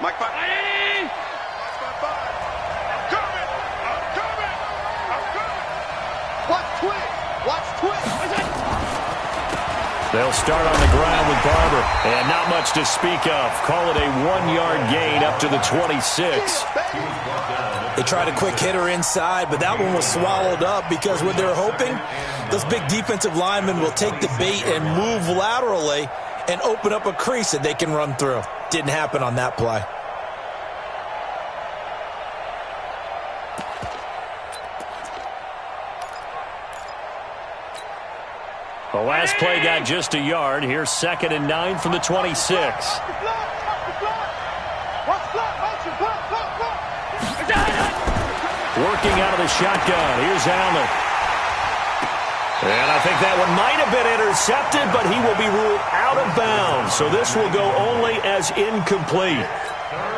Mike 5. I'm coming. Watch twist. They'll start on the ground with Barber. And not much to speak of. Call it a 1-yard gain up to the 26. They tried a quick hitter inside, but that one was swallowed up because what they're hoping, those big defensive linemen will take the bait and move laterally and open up a crease that they can run through. Didn't happen on that play. The last play got just a yard. Here's 2nd and 9 from the 26. Working out of the shotgun. Here's Allen. And I think that one might have been intercepted, but he will be ruled out of bounds. So this will go only as incomplete.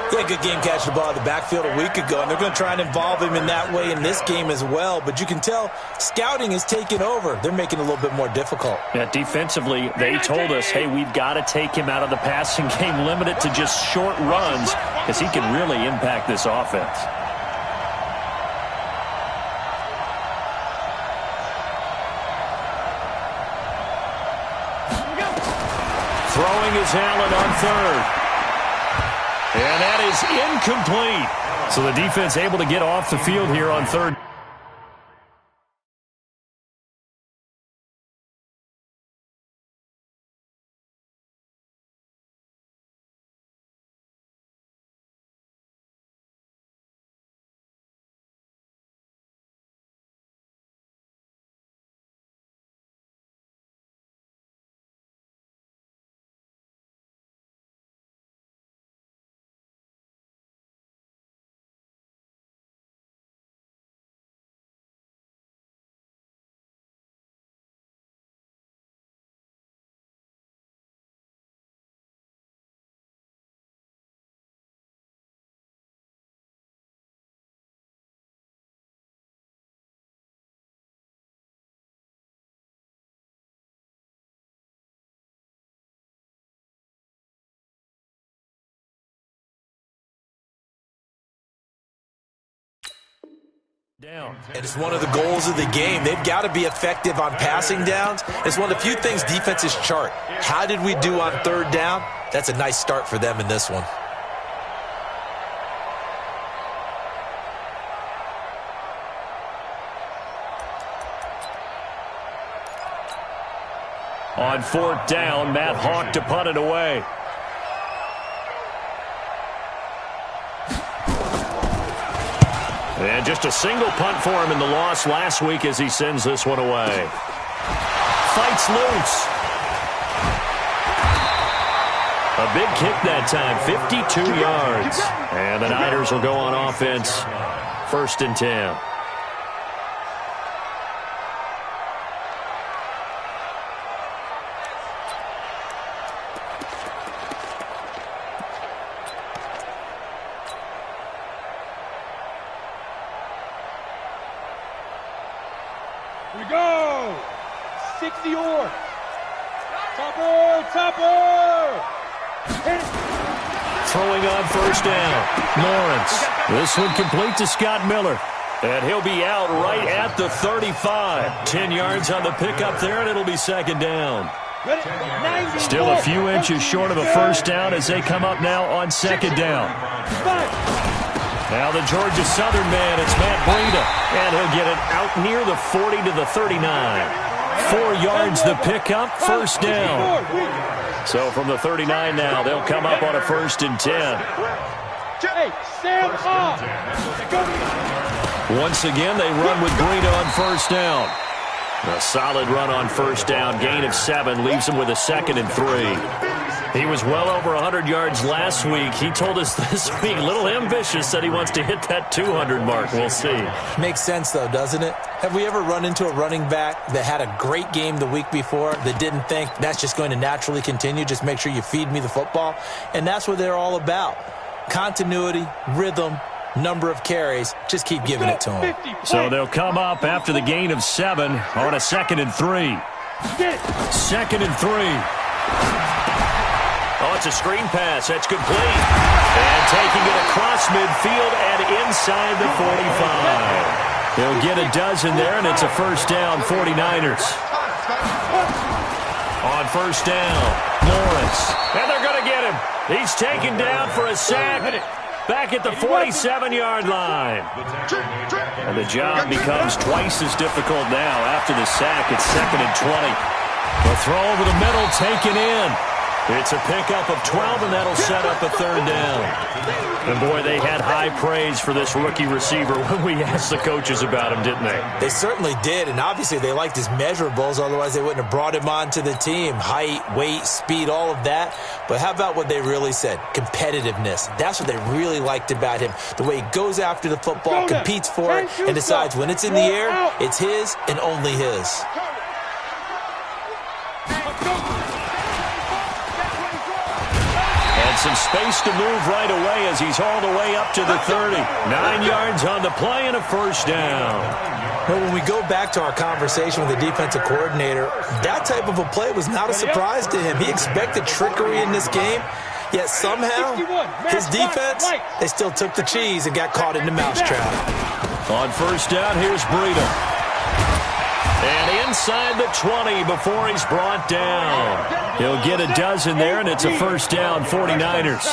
Yeah, good game catching the ball in the backfield a week ago, and they're going to try and involve him in that way in this game as well. But you can tell scouting is taking over. They're making it a little bit more difficult. Yeah, defensively, they told us, hey, we've got to take him out of the passing game, limit it to just short runs, because he can really impact this offense. Throwing is Allen on 3rd. And that is incomplete. So the defense able to get off the field here on 3rd. Down. And it's one of the goals of the game. They've got to be effective on passing downs. It's one of the few things defenses chart. How did we do on 3rd down? That's a nice start for them in this one. On 4th down, Matt Hawk to punt it away. And just a single punt for him in the loss last week as he sends this one away. Fights loose. A big kick that time, 52 yards. And the Niners will go on offense, 1st and 10. Here we go. 60 or. Topper. Throwing on 1st down. Lawrence. This one complete to Scott Miller. And he'll be out right at the 35. 10 yards on the pickup there, and it'll be 2nd down. Still a few inches short of a 1st down as they come up now on 2nd down. Now the Georgia Southern man, it's Matt Breida. And he'll get it out near the 40 to the 39. 4 yards the pickup, 1st down. So from the 39 now, they'll come up on a 1st and 10. Once again, they run with Breida on 1st down. A solid run on 1st down. Gain of 7 leaves him with a 2nd and 3. He was well over 100 yards last week. He told us this week, a little ambitious, said he wants to hit that 200 mark. We'll see. Makes sense, though, doesn't it? Have we ever run into a running back that had a great game the week before that didn't think that's just going to naturally continue? Just make sure you feed me the football. And that's what they're all about. Continuity, rhythm, number of carries. Just keep giving it to them. So they'll come up after the gain of 7 on a 2nd and 3. 2nd and 3. Oh, it's a screen pass. That's complete. And taking it across midfield and inside the 45. He'll get a dozen there, and it's a first down, 49ers. On first down, Lawrence. And they're going to get him. He's taken down for a sack back at the 47-yard line. And the job becomes twice as difficult now after the sack. It's 2nd and 20. The throw over the middle taken in. It's a pickup of 12, and that'll set up a third down. And, boy, they had high praise for this rookie receiver when we asked the coaches about him, didn't they? They certainly did, and obviously they liked his measurables. Otherwise, they wouldn't have brought him onto the team. Height, weight, speed, all of that. But how about what they really said? Competitiveness. That's what they really liked about him. The way he goes after the football, competes for it, and decides when it's in the air, it's his and only his. Some space to move right away as he's hauled away up to the 30. 9 yards on the play and a first down. Well, when we go back to our conversation with the defensive coordinator, that type of a play was not a surprise to him. He expected trickery in this game, yet somehow his defense, they still took the cheese and got caught in the mousetrap. On first down, here's Breida. And inside the 20 before he's brought down. He'll get a dozen there, and it's a first down, 49ers.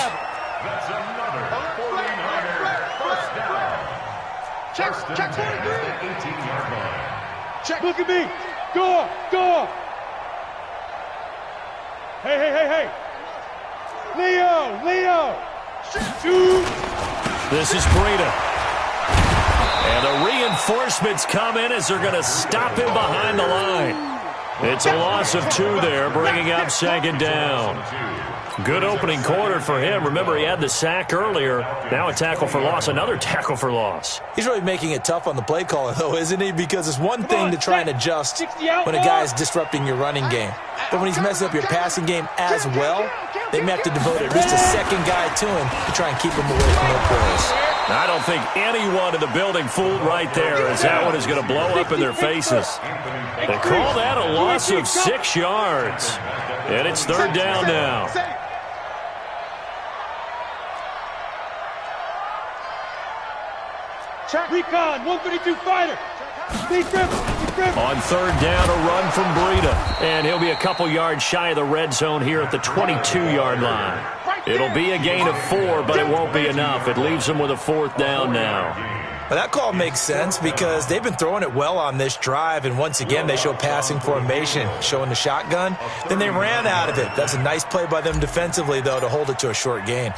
Check. Look at me. Go. Hey. Leo. Shoot. This is Breida. And the reinforcements come in as they're going to stop him behind the line. It's a loss of 2 there, bringing up 2nd down. Good opening quarter for him. Remember, he had the sack earlier. Now a tackle for loss, another tackle for loss. He's really making it tough on the play caller, though, isn't he? Because it's one thing to try and adjust when a guy is disrupting your running game. But when he's messing up your passing game as well, they may have to devote at least a second guy to him to try and keep him away from their plays. I don't think anyone in the building fooled right there, as that one is going to blow up in their faces. They call that a loss of 6 yards. And it's 3rd down now. Recon, 132 fighter. On 3rd down, a run from Breida. And he'll be a couple yards shy of the red zone here at the 22-yard line. It'll be a gain of 4, but it won't be enough. It leaves them with a 4th down now. Well, that call makes sense because they've been throwing it well on this drive, and once again they show passing formation, showing the shotgun. Then they ran out of it. That's a nice play by them defensively, though, to hold it to a short gain.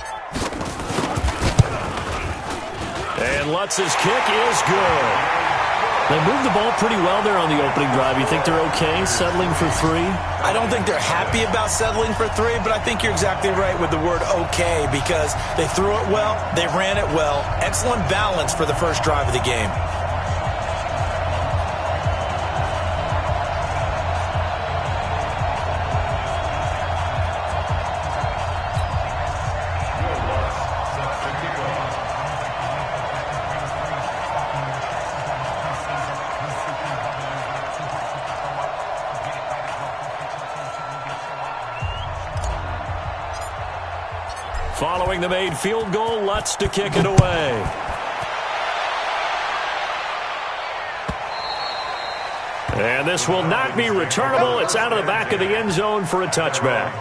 And Lutz's kick is good. They moved the ball pretty well there on the opening drive. You think they're okay settling for 3? I don't think they're happy about settling for 3, but I think you're exactly right with the word okay because they threw it well, they ran it well. Excellent balance for the first drive of the game. Following the made field goal, Lutz to kick it away. And this will not be returnable. It's out of the back of the end zone for a touchback.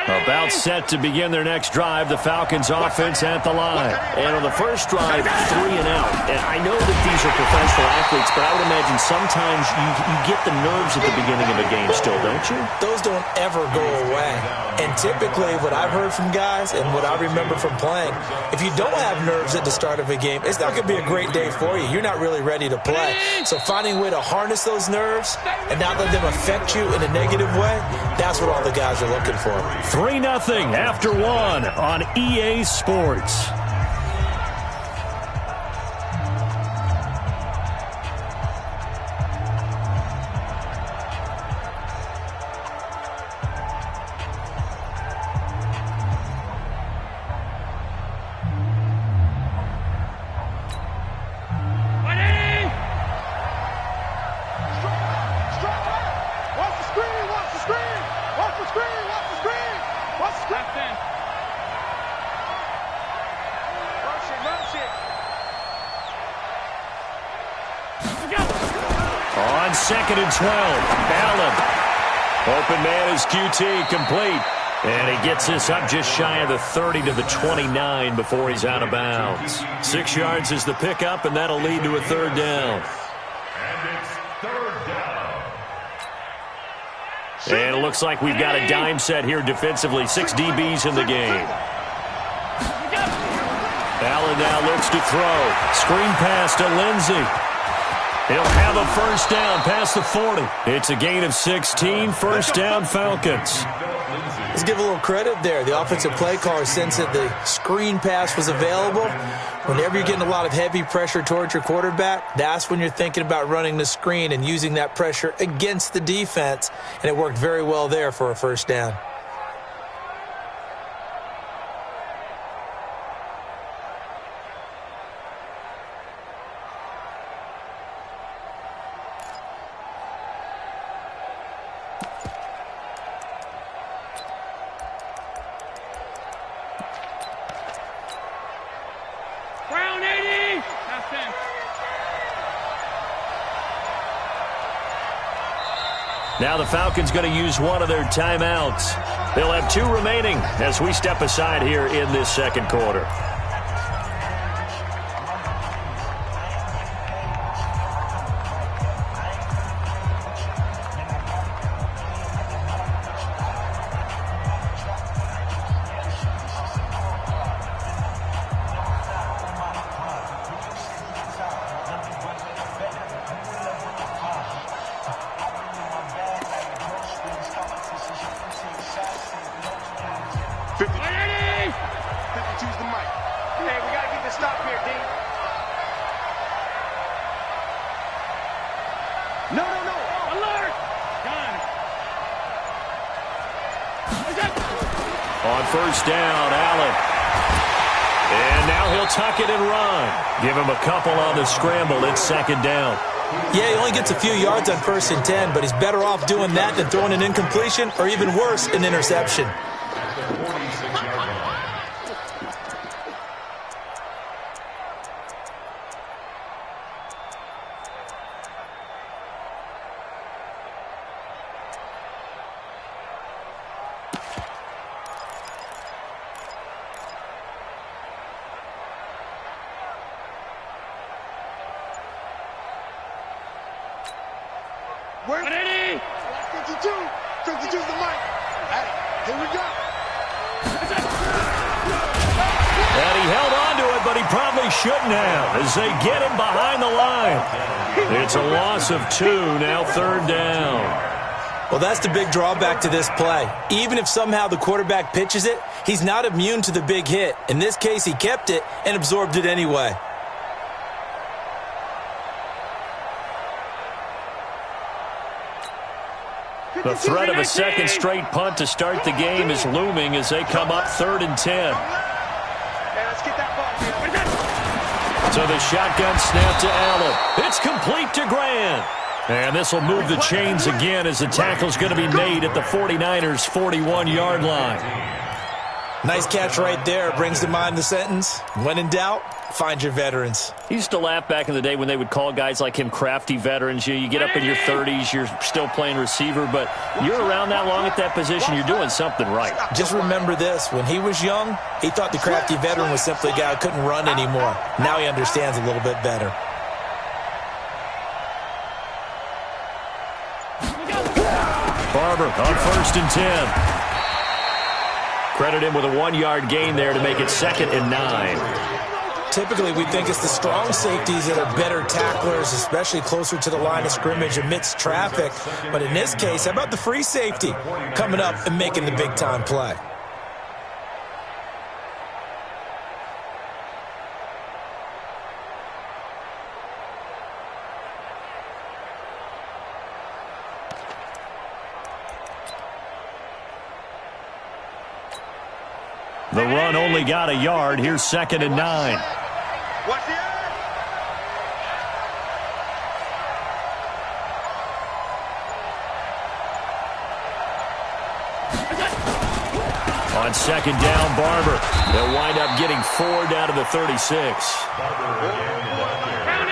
About set to begin their next drive, the Falcons offense at the line. And on the first drive, 3 and out. And I know that these are professional athletes, but I would imagine sometimes you get the nerves at the beginning of a game still, don't you? Those don't ever go away. And typically what I've heard from guys and what I remember from playing, if you don't have nerves at the start of a game, it's not going to be a great day for you. You're not really ready to play. So finding a way to harness those nerves and not let them affect you in a negative way, that's what all the guys are looking for. 3-0 after 1 on EA Sports. 2nd and 12. Allen. Open man is QT, complete. And he gets this up just shy of the 30 to the 29 before he's out of bounds. 6 yards is the pickup, and that'll lead to a 3rd down. And it's 3rd down. And it looks like we've got a dime set here defensively. 6 DBs in the game. Allen now looks to throw. Screen pass to Lindsey. He'll have a 1st down past the 40. It's a gain of 16. 1st down, Falcons. Let's give a little credit there. The offensive play caller sensed that the screen pass was available. Whenever you're getting a lot of heavy pressure towards your quarterback, that's when you're thinking about running the screen and using that pressure against the defense. And it worked very well there for a 1st down. Now the Falcons going to use one of their timeouts. They'll have 2 remaining as we step aside here in this 2nd quarter. On 1st down, Allen. And now he'll tuck it and run. Give him a couple on the scramble. It's 2nd down. Yeah, he only gets a few yards on 1st and 10, but he's better off doing that than throwing an incompletion or even worse, an interception. Where? 52! 52's the mic. Hey, here we go. And he held on to it, but he probably shouldn't have as they get him behind the line. It's a loss of 2, now 3rd down. Well, that's the big drawback to this play. Even if somehow the quarterback pitches it, he's not immune to the big hit. In this case, he kept it and absorbed it anyway. The threat of a 2nd straight punt to start the game is looming as they come up 3rd and 10. So the shotgun snap to Allen. It's complete to Grant. And this will move the chains again as the tackle's going to be made at the 49ers' 41-yard line. Nice catch right there. Brings to mind the sentence, when in doubt, find your veterans. He used to laugh back in the day when they would call guys like him crafty veterans. You get up in your 30s, you're still playing receiver, but you're around that long at that position, you're doing something right. Just remember this. When he was young, he thought the crafty veteran was simply a guy who couldn't run anymore. Now he understands a little bit better. Barber on 1st and 10. Credit him with a 1-yard gain there to make it 2nd and 9. Typically, we think it's the strong safeties that are better tacklers, especially closer to the line of scrimmage amidst traffic. But in this case, how about the free safety coming up and making the big-time play? The run only got a yard. Here's 2nd and 9. Watch the eye. On 2nd down, Barber. They'll wind up getting 4 down to the 36.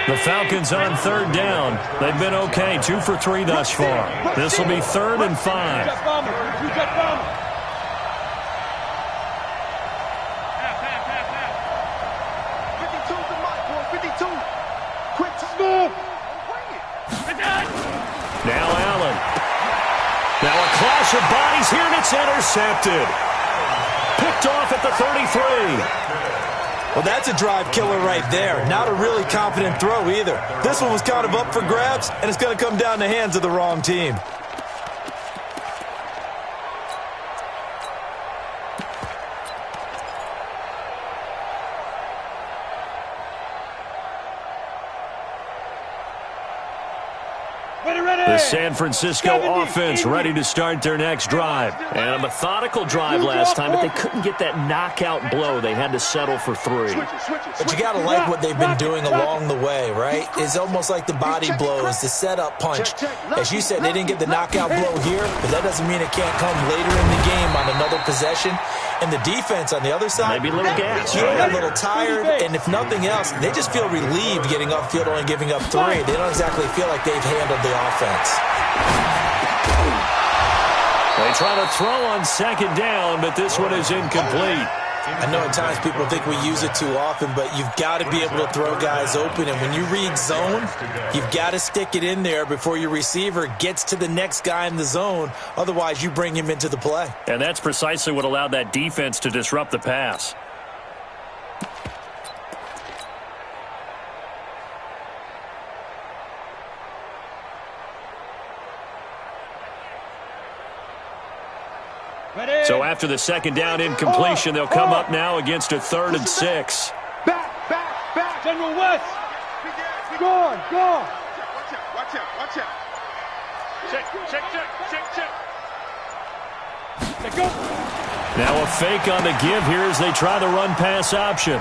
The Falcons on third down. They've been okay, 2 for 3 thus far. This will be 3rd and 5. Now Allen. Now a clash of bodies here, and it's intercepted. Picked off at the 33. Well, that's a drive killer right there. Not a really confident throw either. This one was kind of up for grabs, and it's going to come down in the hands of the wrong team. The San Francisco offense ready to start their next drive. And a methodical drive last time, but they couldn't get that knockout blow. They had to settle for 3. But you got to like what they've been doing along the way, right? It's almost like the body blows, the setup punch. As you said, they didn't get the knockout blow here, but that doesn't mean it can't come later in the game on another possession. And the defense on the other side, maybe a little gas, a little tired, and if nothing else, they just feel relieved getting upfield, only giving up 3. They don't exactly feel like they've handled the offense. They try to throw on 2nd down, but this one is incomplete. I know at times people think we use it too often, but you've got to be able to throw guys open. And when you read zone, you've got to stick it in there before your receiver gets to the next guy in the zone. Otherwise, you bring him into the play. And that's precisely what allowed that defense to disrupt the pass. So after the 2nd down incompletion, they'll come up now against a 3rd and 6. Back. General West. Go on. Watch out. Check. Let's go. Now a fake on the give here as they try the run-pass option.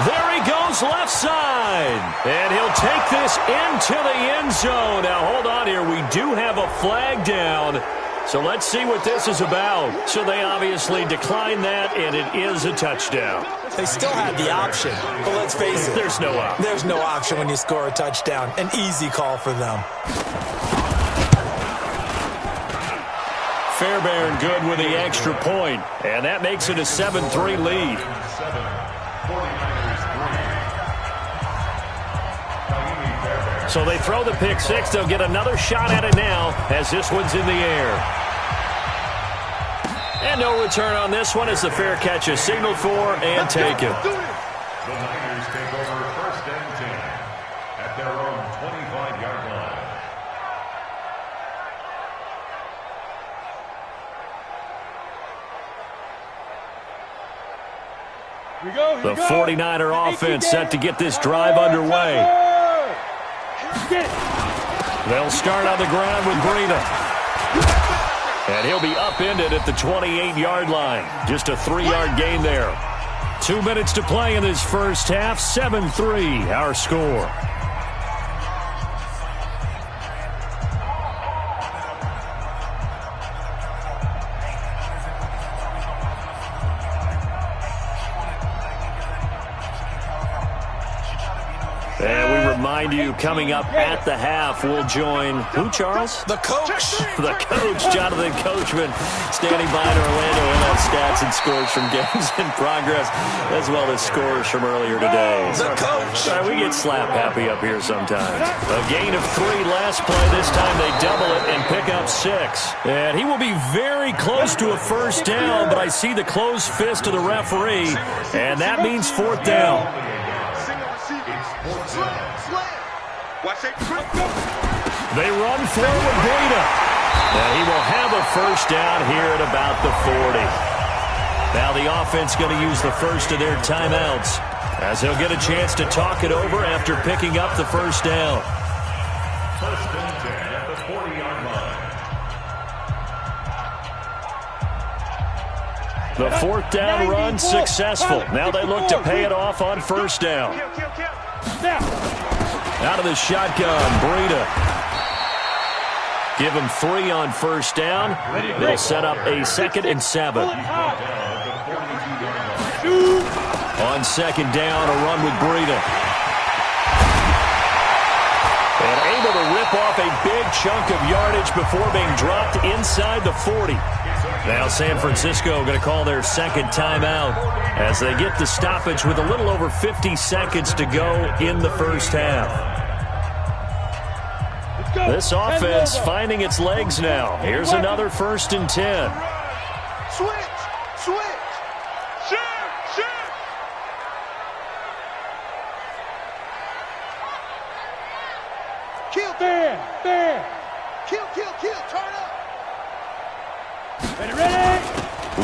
There he goes, left side. And he'll take this into the end zone. Now, hold on here. We do have a flag down. So let's see what this is about. So they obviously declined that, and it is a touchdown. They still had the option, but let's face it. There's no option. There's no option when you score a touchdown. An easy call for them. Fairbairn good with the extra point, and that makes it a 7-3 lead. So they throw the pick 6. They'll get another shot at it now as this one's in the air. And no return on this one as the fair catch is signaled for and taken. The Niners take over 1st and 10 at their own 25-yard line. The 49er offense set to get this drive underway. They'll start on the ground with Breida. And he'll be upended at the 28-yard line. Just a 3-yard gain there. 2 minutes to play in this first half. 7-3 our score. And we remind you, coming up at the half, we'll join who, Charles? The coach. The coach, Jonathan Coachman, standing by in Orlando. We'll have stats and scores from games in progress, as well as scores from earlier today. The coach. We get slap happy up here sometimes. A gain of 3 last play. This time they double it and pick up 6. And he will be very close to a first down, but I see the closed fist of the referee, and that means 4th down. They run forward, Breida. And he will have a first down here at about the 40. Now the offense going to use the first of their timeouts as they'll get a chance to talk it over after picking up the first down. 1st and 10 at the 40-yard line. The 4th down run successful. Now they look to pay it off on first down. Out of the shotgun, Breida. Give him 3 on first down. They'll set up a 2nd and 7. On 2nd down, a run with Breida. And able to rip off a big chunk of yardage before being dropped inside the 40. Now San Francisco going to call their second timeout as they get the stoppage with a little over 50 seconds to go in the first half. This offense finding its legs now. Here's another 1st and 10. Switch! Shoot! Kill! Fair! Kill! Turn up! Ready!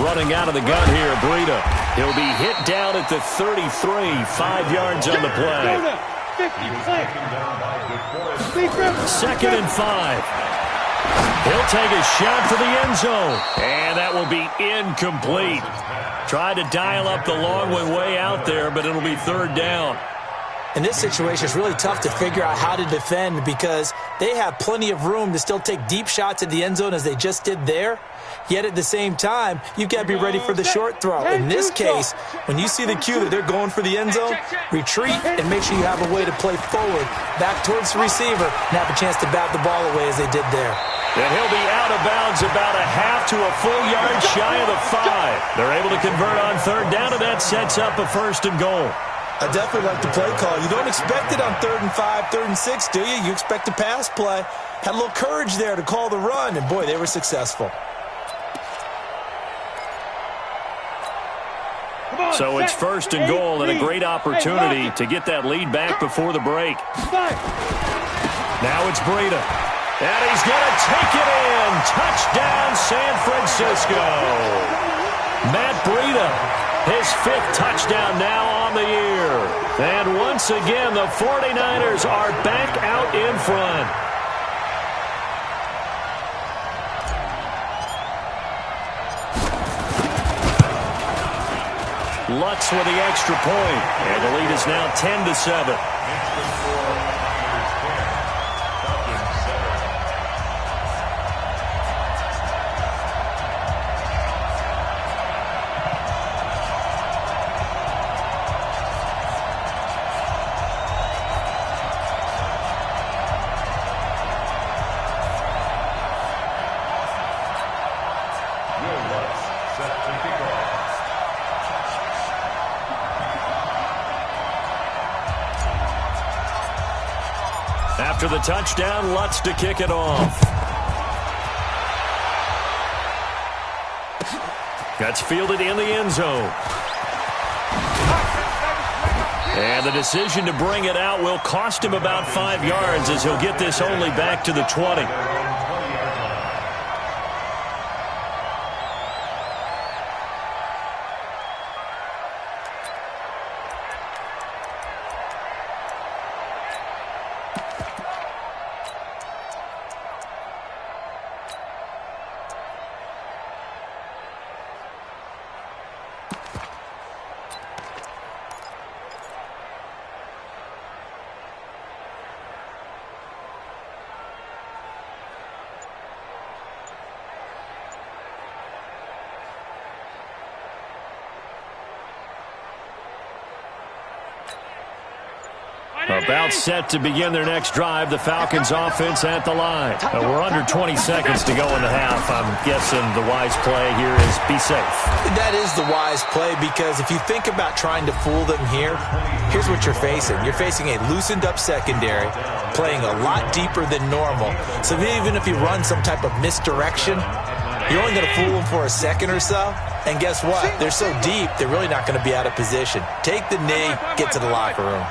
Running out of the gun here, Breida. He'll be hit down at the 33, 5 yards on the play. 50, Second and 5. He'll take a shot for the end zone. And that will be incomplete. Tried to dial up the long way out there, but it'll be 3rd down. In this situation, it's really tough to figure out how to defend because they have plenty of room to still take deep shots at the end zone as they just did there. Yet at the same time, you've got to be ready for the short throw. In this case, when you see the cue that they're going for the end zone, retreat and make sure you have a way to play forward, back towards the receiver, and have a chance to bat the ball away as they did there. And he'll be out of bounds about a half to a full yard shy of the 5. They're able to convert on 3rd down, and that sets up a 1st and goal. I definitely like the play call. You don't expect it on 3rd and 5, 3rd and 6, do you? You expect a pass play. Had a little courage there to call the run, and boy, they were successful. So it's 1st and goal and a great opportunity to get that lead back before the break. Now it's Breida. And he's going to take it in. Touchdown, San Francisco. Matt Breida, his 5th touchdown now on the year. And once again, the 49ers are back out in front. Lutz with the extra point, and the lead is now 10-7. After the touchdown, Lutz to kick it off. That's fielded in the end zone. And the decision to bring it out will cost him about 5 yards as he'll get this only back to the 20. About set to begin their next drive, the Falcons offense at the line. We're under 20 seconds to go in the half. I'm guessing the wise play here is be safe. That is the wise play because if you think about trying to fool them here, here's what you're facing. You're facing a loosened up secondary, playing a lot deeper than normal. So even if you run some type of misdirection, you're only going to fool them for a second or so. And guess what? They're so deep, they're really not going to be out of position. Take the knee, get to the locker room.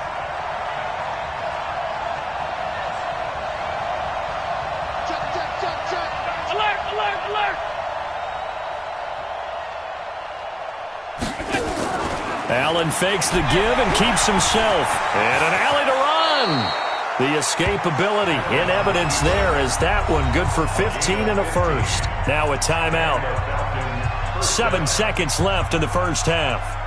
Allen fakes the give and keeps himself. And an alley to run. The escapability in evidence there as that one good for 15 and a first. Now a timeout. 7 seconds left in the first half.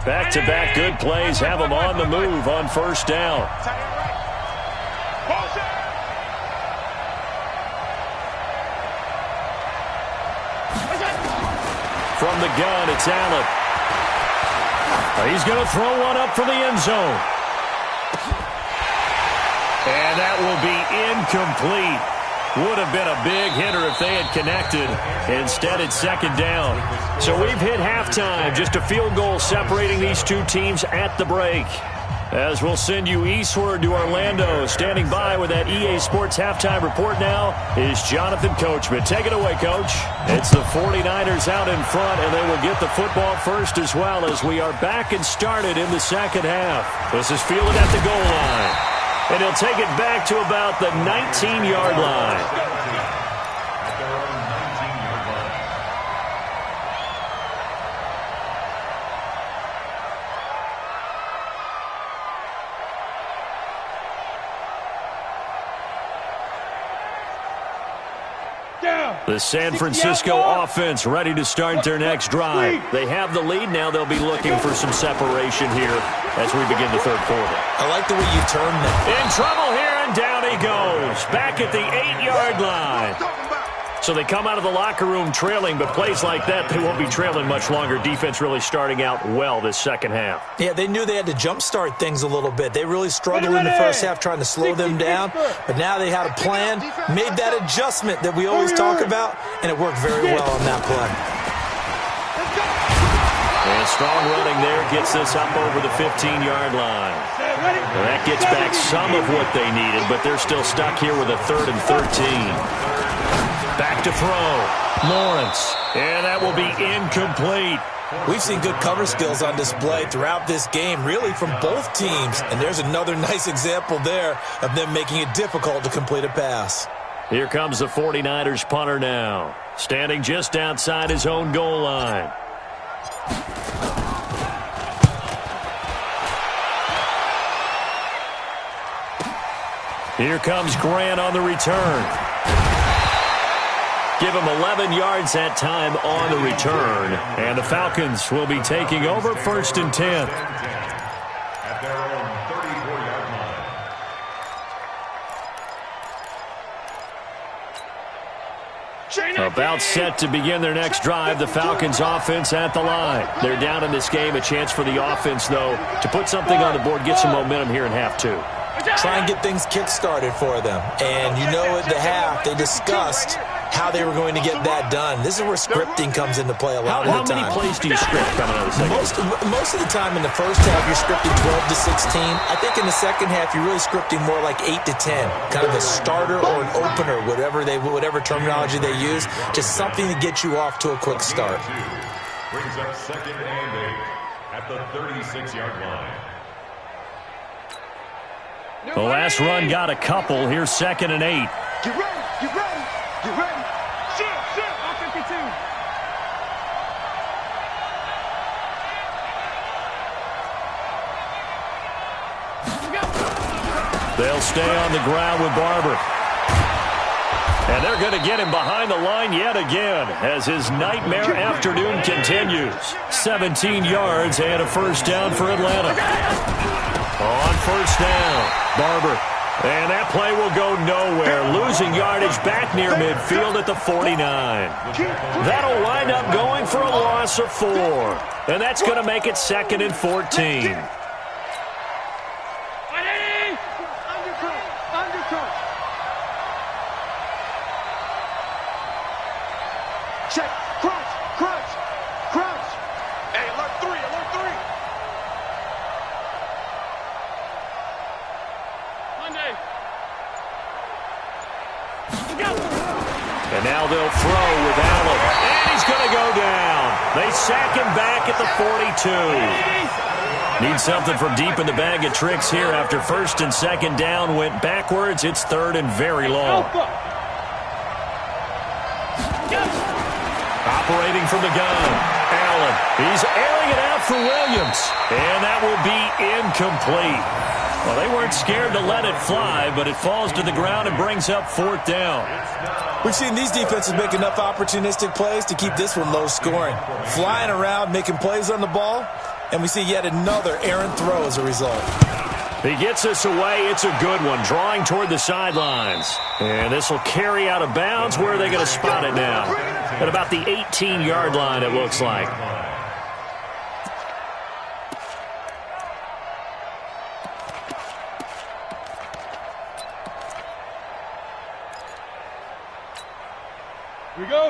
Back-to-back good plays have them on the move on first down. From the gun, it's Allen. He's going to throw one up for the end zone. And that will be incomplete. Would have been a big hitter if they had connected. Instead, it's second down. So we've hit halftime. Just a field goal separating these two teams at the break. As we'll send you eastward to Orlando. Standing by with that EA Sports halftime report now is Jonathan Coachman. Take it away, Coach. It's the 49ers out in front, and they will get the football first as well as we are back and started in the second half. This is fielded at the goal line. And he'll take it back to about the 19-yard line. The San Francisco offense ready to start their next drive. They have the lead. Now they'll be looking for some separation here as we begin the third quarter. I like the way you turned that. In trouble here, and down he goes. Back at the 8-yard line. So they come out of the locker room trailing, but plays like that, they won't be trailing much longer. Defense really starting out well this second half. Yeah, they knew they had to jumpstart things a little bit. They really struggled in the first half trying to slow them down, but now they had a plan, made that adjustment that we always talk about, and it worked very well on that play. And strong running there gets this up over the 15-yard line. Well, that gets back some of what they needed, but they're still stuck here with a 3rd and 13. Back to throw. Lawrence. And that will be incomplete. We've seen good cover skills on display throughout this game, really from both teams. And there's another nice example there of them making it difficult to complete a pass. Here comes the 49ers punter now. Standing just outside his own goal line. Here comes Grant on the return. Give him 11 yards that time on the return. And the Falcons will be taking over 1st and 10. At their own 34-yard line. About set to begin their next drive, the Falcons offense at the line. They're down in this game. A chance for the offense, though, to put something on the board, get some momentum here in half two. Try and get things kick-started for them. And you know at the half, they discussed how they were going to get that done. This is where scripting comes into play a lot of the time. How many plays do you script coming out of the second? Most of the time in the first half, you're scripting 12 to 16. I think in the second half, you're really scripting more like 8 to 10. Kind of a starter or an opener, whatever terminology they use. Just something to get you off to a quick start. Brings up 2nd and 8 at the 36-yard line. The last run got a couple. Here's 2nd and 8. Get ready, get ready, get ready. Shoot, on 52. They'll stay on the ground with Barber. And they're going to get him behind the line yet again as his nightmare afternoon continues. 17 yards and a 1st down for Atlanta. On 1st down. Barber. And that play will go nowhere. Losing yardage back near midfield at the 49. That'll wind up going for a loss of 4. And that's going to make it 2nd and 14. Check, crunch. Hey, alert 3. And now they'll throw with Allen. And he's going to go down. They sack him back at the 42. Need something from deep in the bag of tricks here after 1st and 2nd down went backwards. It's 3rd and very long. Operating from the gun. Allen. He's airing it out for Williams. And that will be incomplete. Well, they weren't scared to let it fly, but it falls to the ground and brings up 4th down. We've seen these defenses make enough opportunistic plays to keep this one low scoring. Flying around, making plays on the ball, and we see yet another errant throw as a result. He gets us away. It's a good one, drawing toward the sidelines. And this will carry out of bounds. Where are they going to spot it now? At about the 18-yard line, it looks like.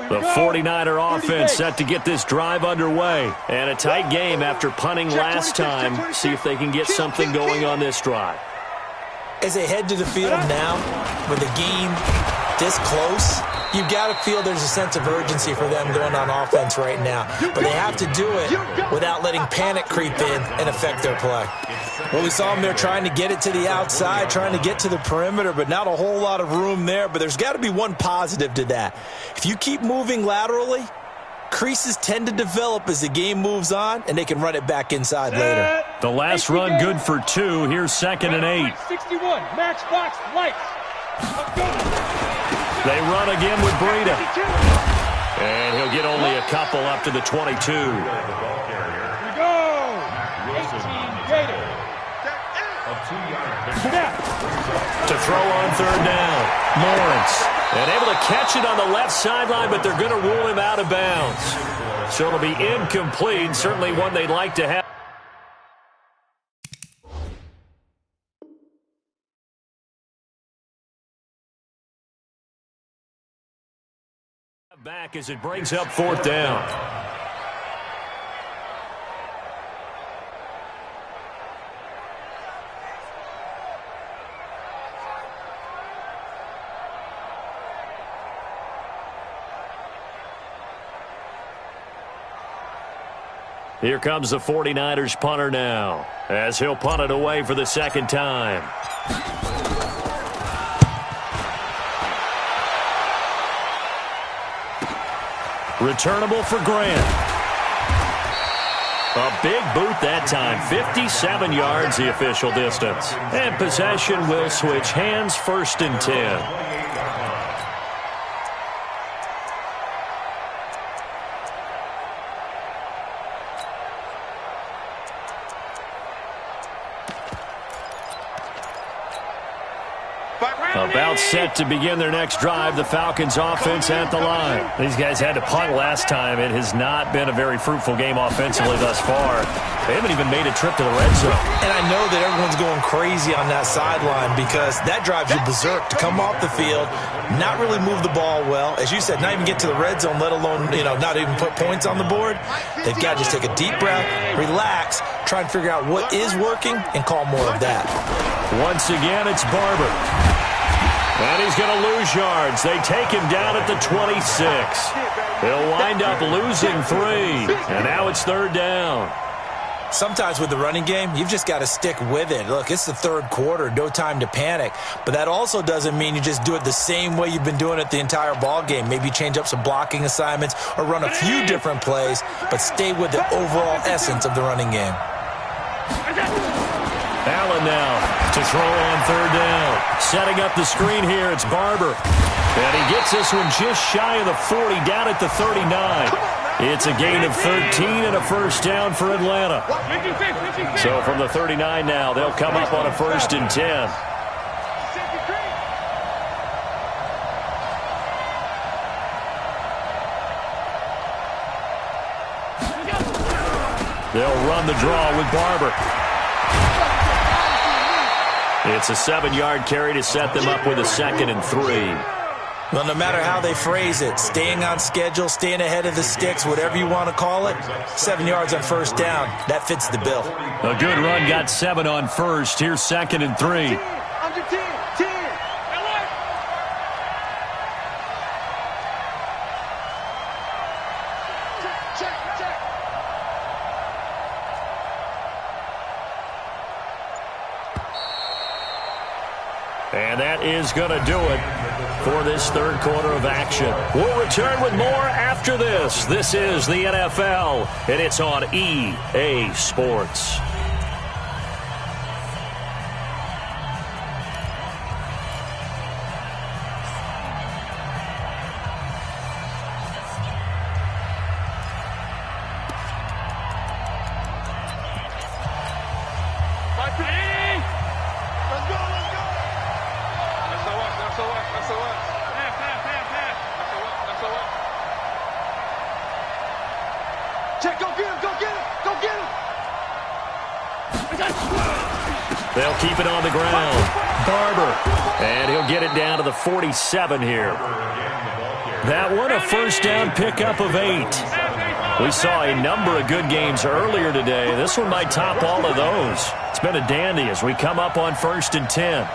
The 49er offense set to get this drive underway. And a tight game after punting last time. See if they can get something going on this drive. As they head to the field now, with the game this close, you've got to feel there's a sense of urgency for them going on offense right now. But they have to do it without letting panic creep in and affect their play. Well, we saw them there trying to get it to the outside, trying to get to the perimeter, but not a whole lot of room there. But there's got to be one positive to that. If you keep moving laterally, creases tend to develop as the game moves on, and they can run it back inside later. The last run good for 2. Here's 2nd and 8. 61, match box, lights. They run again with Breida. And he'll get only a couple up to the 22. Here we go. 18 Gator. To throw on 3rd down. Lawrence. And able to catch it on the left sideline, but they're going to rule him out of bounds. So it'll be incomplete. Certainly one they'd like to have. Back as it brings up 4th down. Here comes the 49ers punter now, as he'll punt it away for the 2nd time. Returnable for Grant. A big boot that time. 57 yards the official distance. And possession will switch hands, 1st and 10. About set to begin their next drive. The Falcons offense at the line. These guys had to punt last time. It has not been a very fruitful game offensively thus far. They haven't even made a trip to the red zone. And I know that everyone's going crazy on that sideline because that drives you berserk to come off the field, not really move the ball well. As you said, not even get to the red zone, let alone, not even put points on the board. They've got to just take a deep breath, relax, try and figure out what is working, and call more of that. Once again, it's Barber. And he's going to lose yards. They take him down at the 26. He'll wind up losing 3. And now it's 3rd down. Sometimes with the running game, you've just got to stick with it. Look, it's the 3rd quarter, no time to panic. But that also doesn't mean you just do it the same way you've been doing it the entire ball game. Maybe change up some blocking assignments or run a few different plays, but stay with the overall essence of the running game. Allen now to throw on 3rd down. Setting up the screen here, it's Barber. And he gets this one just shy of the 40, down at the 39. It's a gain of 13 and a 1st down for Atlanta. So from the 39 now, they'll come up on a 1st and 10. They'll run the draw with Barber. It's a 7-yard carry to set them up with a 2nd and 3. Well, no matter how they phrase it, staying on schedule, staying ahead of the sticks, whatever you want to call it, 7 yards on 1st down, that fits the bill. A good run, got 7 on 1st. Here's 2nd and 3. Under 10, 10. And that is going to do it for this 3rd quarter of action. We'll return with more after this. This is the NFL, and it's on EA Sports. They'll keep it on the ground. Barber. And he'll get it down to the 47 here. That one a first down pickup of 8. We saw a number of good games earlier today. This one might top all of those. It's been a dandy as we come up on 1st and 10.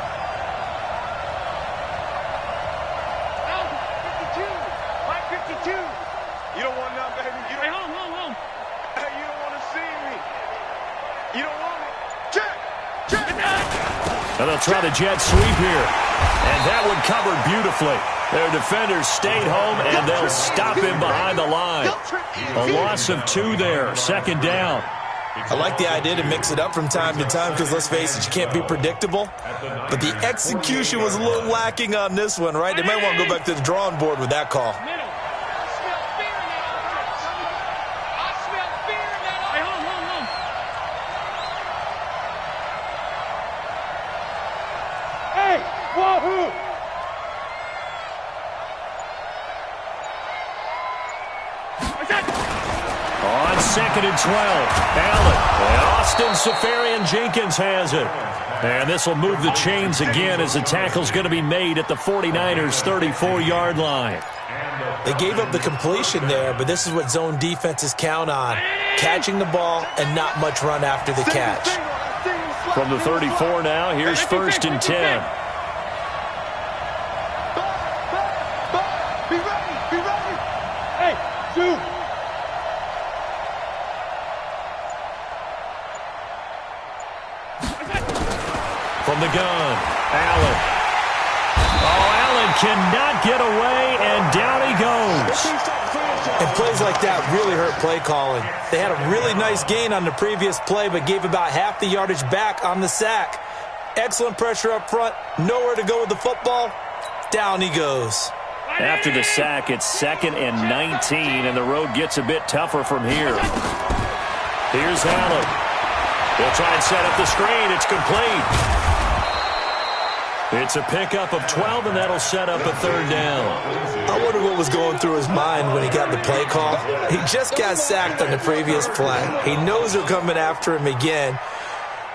And they'll try the jet sweep here. And that one covered beautifully. Their defenders stayed home, and they'll stop him behind the line. A loss of 2 there, 2nd down. I like the idea to mix it up from time to time because, let's face it, you can't be predictable. But the execution was a little lacking on this one, right? They might want to go back to the drawing board with that call. Wahoo! On 2nd and 12, Allen. And Austin Seferian-Jenkins has it. And this will move the chains again as the tackle's going to be made at the 49ers' 34-yard line. They gave up the completion there, but this is what zone defenses count on. Catching the ball and not much run after the catch. From the 34 now, here's 1st and 10. From the gun, Allen. Oh, Allen cannot get away, and down he goes. And plays like that really hurt play calling. They had a really nice gain on the previous play, but gave about half the yardage back on the sack. Excellent pressure up front, nowhere to go with the football. Down he goes. After the sack, it's 2nd and 19, and the road gets a bit tougher from here. Here's Allen. He'll try and set up the screen. It's complete. It's a pickup of 12, and that'll set up a 3rd down. I wonder what was going through his mind when he got the play call. He just got sacked on the previous play. He knows they're coming after him again.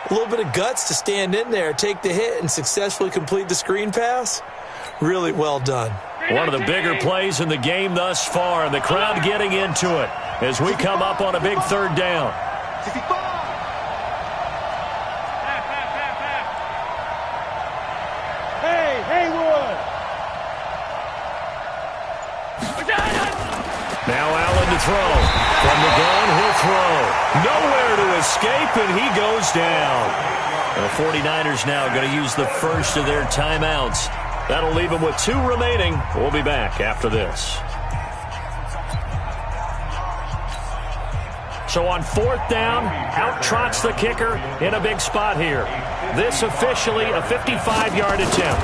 A little bit of guts to stand in there, take the hit, and successfully complete the screen pass. Really well done. One of the bigger plays in the game thus far, and the crowd getting into it as we come up on a big 3rd down. Now Allen to throw. From the gun, he'll throw. Nowhere to escape, and he goes down. The 49ers now going to use the first of their timeouts. That'll leave them with 2 remaining. We'll be back after this. So on 4th down, out trots the kicker in a big spot here. This officially a 55-yard attempt.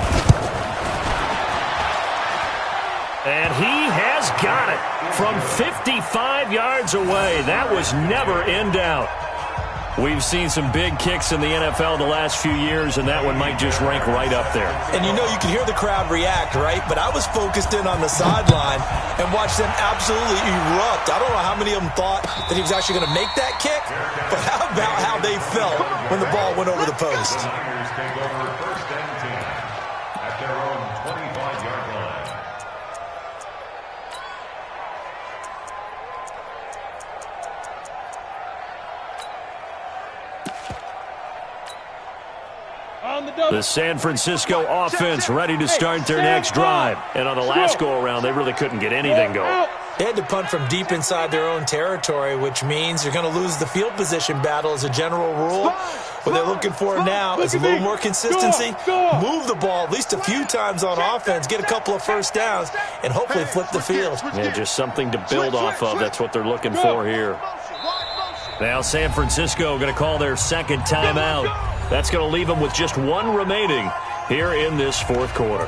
And he has got it from 55 yards away. That was never in doubt. We've seen some big kicks in the NFL the last few years, and that one might just rank right up there. And you know, you can hear the crowd react, right? But I was focused in on the sideline and watched them absolutely erupt. I don't know how many of them thought that he was actually going to make that kick, but how about how they felt when the ball went over the post? The Niners take over 1st and 10 at their own 25-yard line. The San Francisco offense ready to start their next drive. And on the last go-around, they really couldn't get anything going. They had to punt from deep inside their own territory, which means you're going to lose the field position battle as a general rule. What they're looking for now is a little more consistency, move the ball at least a few times on offense, get a couple of first downs, and hopefully flip the field. Yeah, just something to build off of. That's what they're looking for here. Now San Francisco going to call their 2nd timeout. That's going to leave them with just 1 remaining here in this 4th quarter.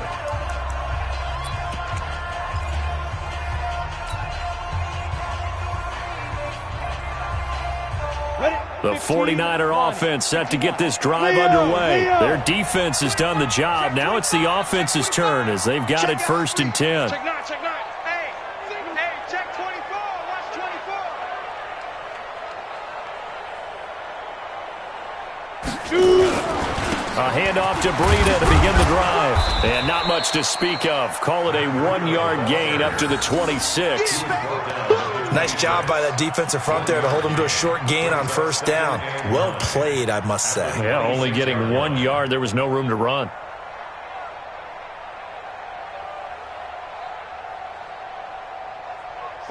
The 49er offense set to get this drive underway. Their defense has done the job. Now it's the offense's turn as they've got it 1st and 10. Check 9, check 9. Hey, check 24. Watch 24. A handoff to Breida to begin the drive. And not much to speak of. Call it a 1-yard gain up to the 26. Nice job by that defensive front there to hold him to a short gain on first down. Well played, I must say. Yeah, only getting 1 yard. There was no room to run.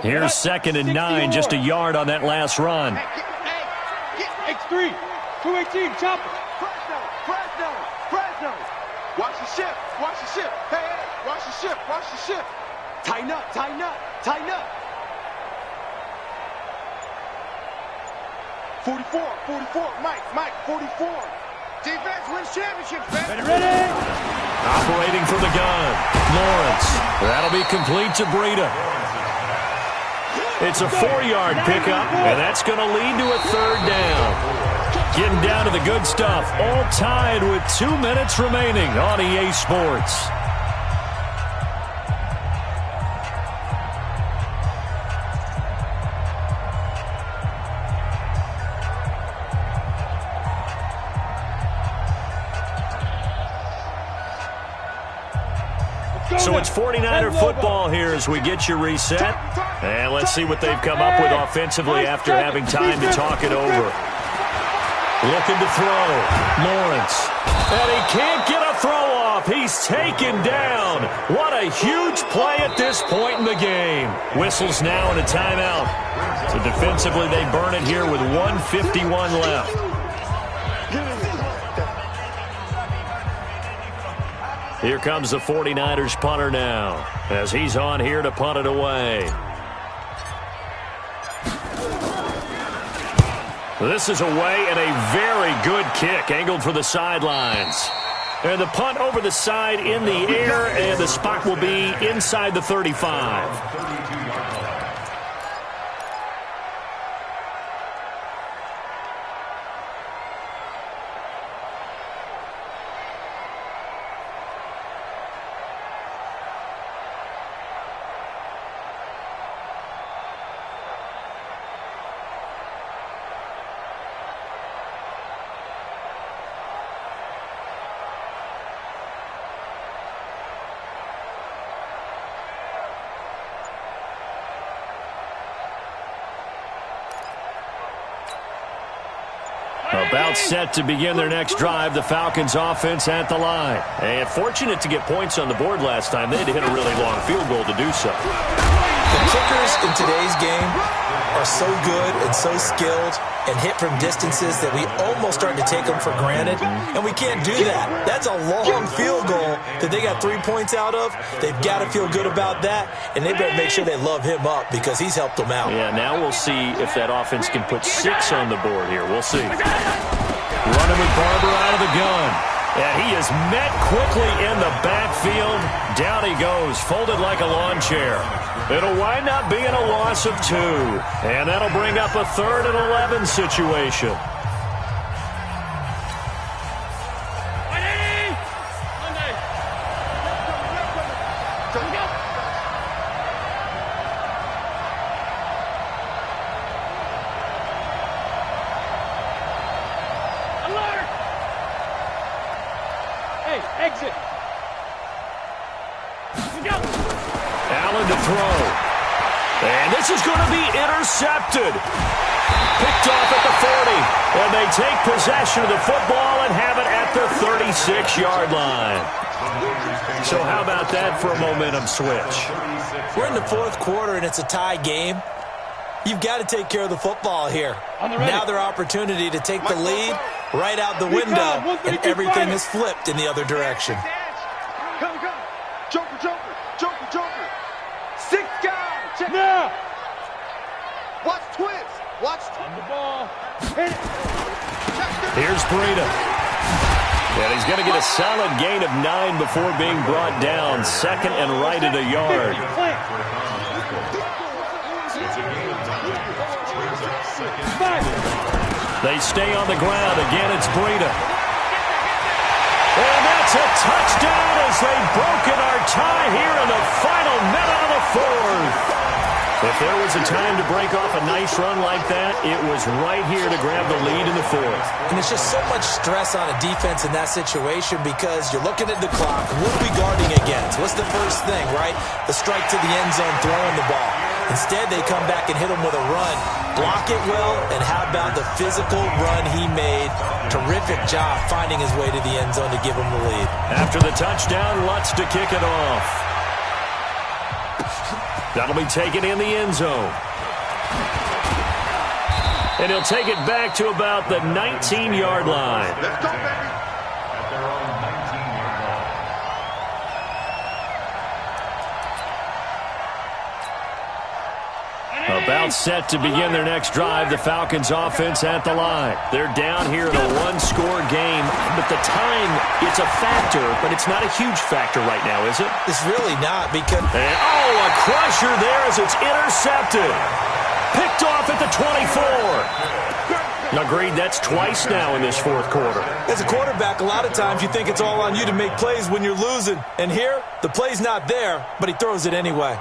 Here's 2nd and 9, just a yard on that last run. X3, 218, chopper. Fresno. Watch the ship. Hey, watch the ship. Tighten up. 44, Mike, 44. Defense wins championships, man. Ready? Operating from the gun, Lawrence. That'll be complete to Breida. It's a 4-yard pickup, and that's going to lead to a 3rd down. Getting down to the good stuff, all tied with 2 minutes remaining on EA Sports. So it's 49er football here as we get you reset. And let's see what they've come up with offensively after having time to talk it over. Looking to throw. Lawrence. And he can't get a throw off. He's taken down. What a huge play at this point in the game. Whistles now and a timeout. So defensively they burn it here with 1:51 left. Here comes the 49ers punter now, as he's on here to punt it away. This is away and a very good kick, angled for the sidelines. And the punt over the side in the air, and the spot will be inside the 35. About set to begin their next drive, the Falcons offense at the line. And fortunate to get points on the board last time. They had to hit a really long field goal to do so. The kickers in today's game are so good and so skilled and hit from distances that we almost start to take them for granted, and we can't do that. That's a long field goal that they got 3 points out of. They've got to feel good about that, and they better make sure they love him up because he's helped them out. Yeah, now we'll see if that offense can put 6 on the board here. We'll see. Running with Barber out of the gun. And he is met quickly in the backfield. Down he goes, folded like a lawn chair. It'll wind up being a loss of 2. And that'll bring up a 3rd and 11 situation. Exit. Allen to throw. And this is going to be intercepted. Picked off at the 40. And they take possession of the football and have it at the 36-yard line. So how about that for a momentum switch? We're in the 4th quarter, and it's a tie game. You've got to take care of the football here. Now their opportunity to take the lead right out the window, and everything is flipped in the other direction. Come. Joker. 6 guys. Check now. Watch twins. On the ball. Hit it. Here's Breida. And he's going to get a solid gain of 9 before being brought down. 2nd and right at a yard. They stay on the ground. Again, it's Breida. And that's a touchdown as they've broken our tie here in the final minute of the 4th. If there was a time to break off a nice run like that, it was right here to grab the lead in the fourth. And it's just so much stress on a defense in that situation because you're looking at the clock. What are we guarding against? What's the first thing, right? The strike to the end zone, throwing the ball. Instead, they come back and hit him with a run. Block it well, and how about the physical run he made? Terrific job finding his way to the end zone to give him the lead. After the touchdown, Lutz to kick it off. That'll be taken in the end zone. And he'll take it back to about the 19-yard line. Let's go, baby. At their own 19-yard line. About set to begin their next drive, the Falcons offense at the line. They're down here in a one-score game, but the time, it's a factor, but it's not a huge factor right now, is it? It's really not because... And, a crusher there as it's intercepted. Picked off at the 24. Agreed, that's twice now in this fourth quarter. As a quarterback, a lot of times you think it's all on you to make plays when you're losing. And here, the play's not there, but he throws it anyway.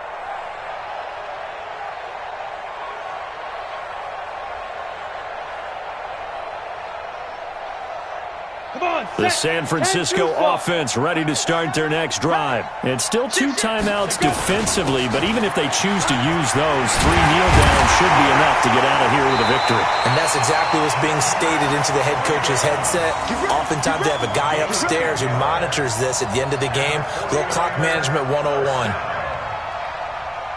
The San Francisco offense ready to start their next drive. And still 2 timeouts defensively, but even if they choose to use those, 3 kneel downs should be enough to get out of here with a victory. And that's exactly what's being stated into the head coach's headset. Oftentimes they have a guy upstairs who monitors this at the end of the game. Little clock management 101.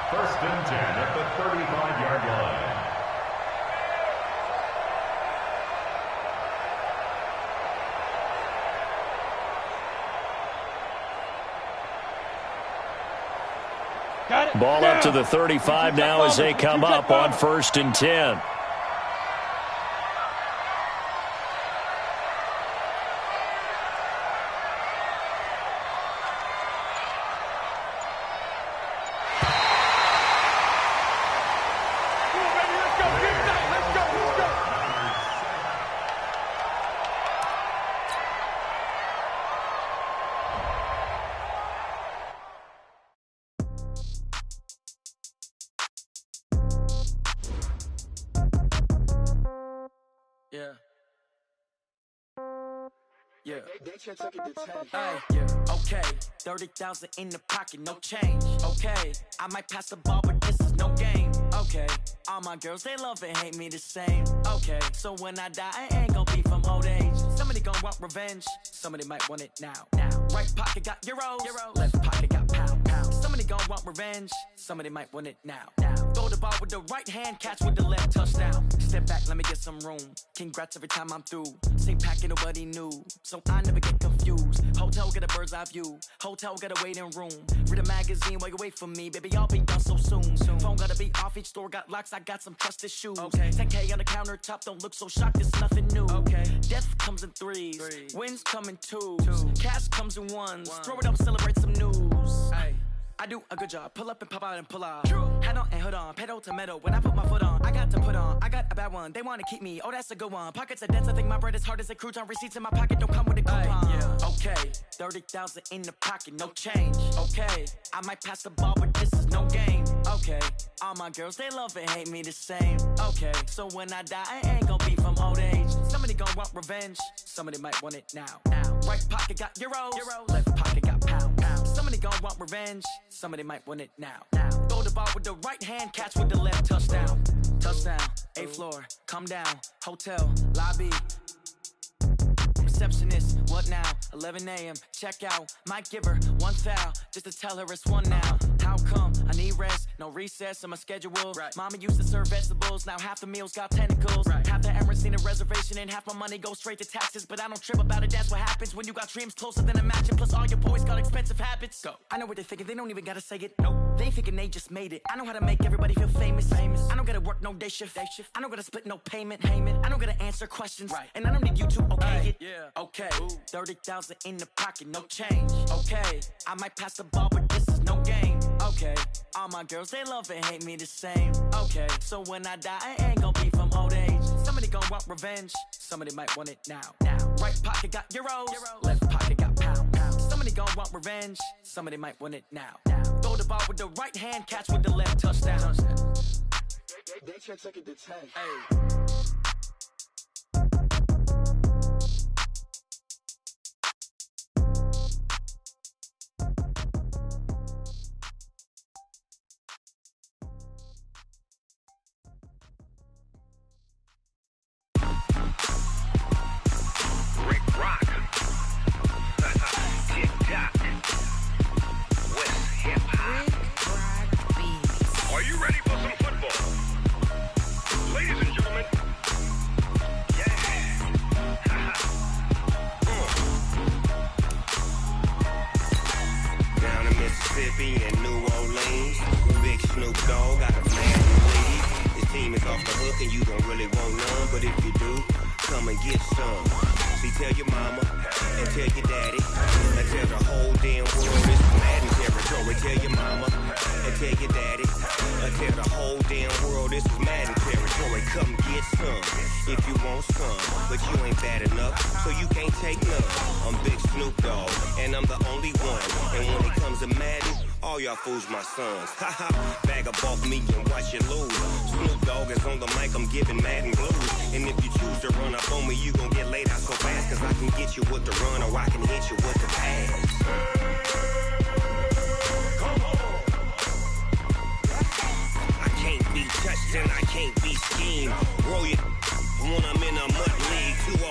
First and 10 at the 35-yard line. Ball up to the 35 now as they come up on first and 10. Yeah. Okay. 30,000 in the pocket, no change. Okay. I might pass the ball, but this is no game. Okay. All my girls, they love and hate me the same. Okay. So when I die, I ain't gonna be from old age. Somebody gonna want revenge. Somebody might want it now. Right pocket got euros. Left pocket got pound. Somebody gonna want revenge. Somebody might want it now. Throw the ball with the right hand, catch with the left, touchdown. Step back, let me get some room. Congrats every time I'm through. Same packet, nobody knew. So I never get confused. Hotel got a bird's eye view. Hotel got a waiting room. Read a magazine while you wait for me. Baby, I'll be done so soon. Phone gotta be off, each store got locks. I got some trusted shoes. 10K on the countertop, don't look so shocked, it's nothing new. Death comes in threes. Wins come in twos. Cash comes in ones. Throw it up, celebrate some news. I do a good job. Pull up and pop out and pull out. Head on and hood on. Pedal to metal. When I put my foot on, I got to put on. I got a bad one. They want to keep me. Oh, that's a good one. Pockets are dense. I think my bread is hard as a crouton. Receipts in my pocket don't come with a coupon. Okay. 30,000 in the pocket. No change. Okay. I might pass the ball, but this is no game. Okay. All my girls, they love and hate me the same. Okay. So when I die, I ain't gonna be from old age. Somebody gonna want revenge. Somebody might want it now. Right pocket got euros. Left pocket got pound. Somebody gonna want revenge. Somebody might want it now. Throw the ball with the right hand, catch with the left, touchdown. Touchdown, 8th floor, come down, hotel, lobby. Receptionist, what now? 11 a.m., check out. Might give her one foul, just to tell her it's one now. How come? I need rest, no recess in my schedule. Mama used to serve vegetables, now half the meals got tentacles. Half the Emirates need a reservation and half my money goes straight to taxes. But I don't trip about it, that's what happens when you got dreams closer than a matching. Plus all your boys got expensive habits. Go. I know what they're thinking, they don't even gotta say it. Nope. They thinking they just made it. I know how to make everybody feel famous. I don't gotta work no day shift. I don't gotta split no payment. I don't gotta answer questions. And I don't need you to okay it. Okay, 30,000 in the pocket, no change. Okay, I might pass the ball, but this is no game. Okay, all my girls, they love and hate me the same. Okay, so when I die, I ain't gonna be from old age. Somebody gonna want revenge. Somebody might want it now. Right pocket got euros. Left pocket got pound. Somebody gonna want revenge. Somebody might want it now. Throw the ball with the right hand, catch with the left, touchdown. They check it to 10. Fools my sons. Haha, bag up off me and watch you lose. Snoop Dogg is on the mic, I'm giving Madden blues. And if you choose to run up on me, you gon' get laid out so fast. Cause I can get you with the run or I can hit you with the pass. Come on. I can't be touched and I can't be schemed. Roll you when I'm in a mud league. 2-0,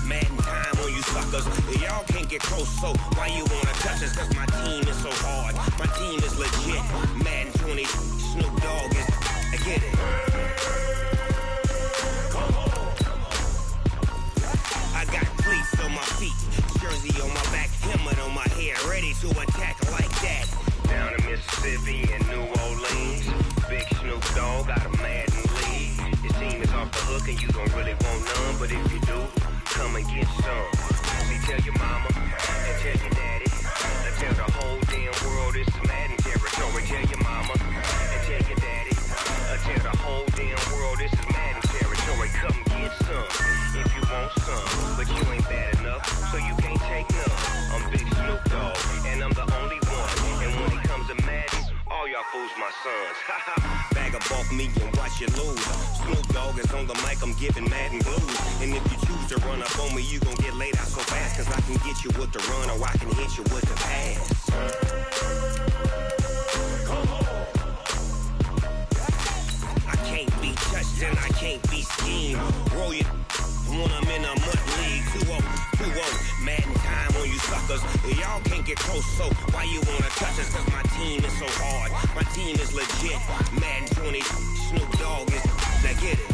Madden time on you suckers. Y'all can't get close, so why you wanna touch us? Cause my team is so hard. My team is legit. Madden 20, Snoop Dogg is. I get it. Come on. I got cleats on my feet, jersey on my back, helmet on my head, ready to attack like that. Down in Mississippi and New Orleans, big Snoop Dogg got a Madden league. His team is off the hook and you don't really want none, but if you do, come and get some. See, tell your mama and tell your daddy. Tell the whole damn world this is Madden territory. Tell your mama and tell your daddy. Tell the whole damn world this is Madden territory. Come get some if you want some, but you ain't bad enough, so you can't take none. I'm Big Snoop Dogg, and I'm the only one. And when it comes to Madden, all y'all fools my sons. Bag up off me and watch you lose. Snoop Dogg is on the mic, I'm giving Madden blues. And if you choose to run up on me, you gon' get laid out so fast. Cause I can get you with the run or I can hit you with the pass. Come on. I can't be touched and I can't be schemed. Roll you when I'm in a mud league. 2-0, Madden time on you suckers. Y'all can't get close, so why you wanna touch us? Cause my team is so hard. My team is legit. Madden 20, Snoop Dogg is. Now get it.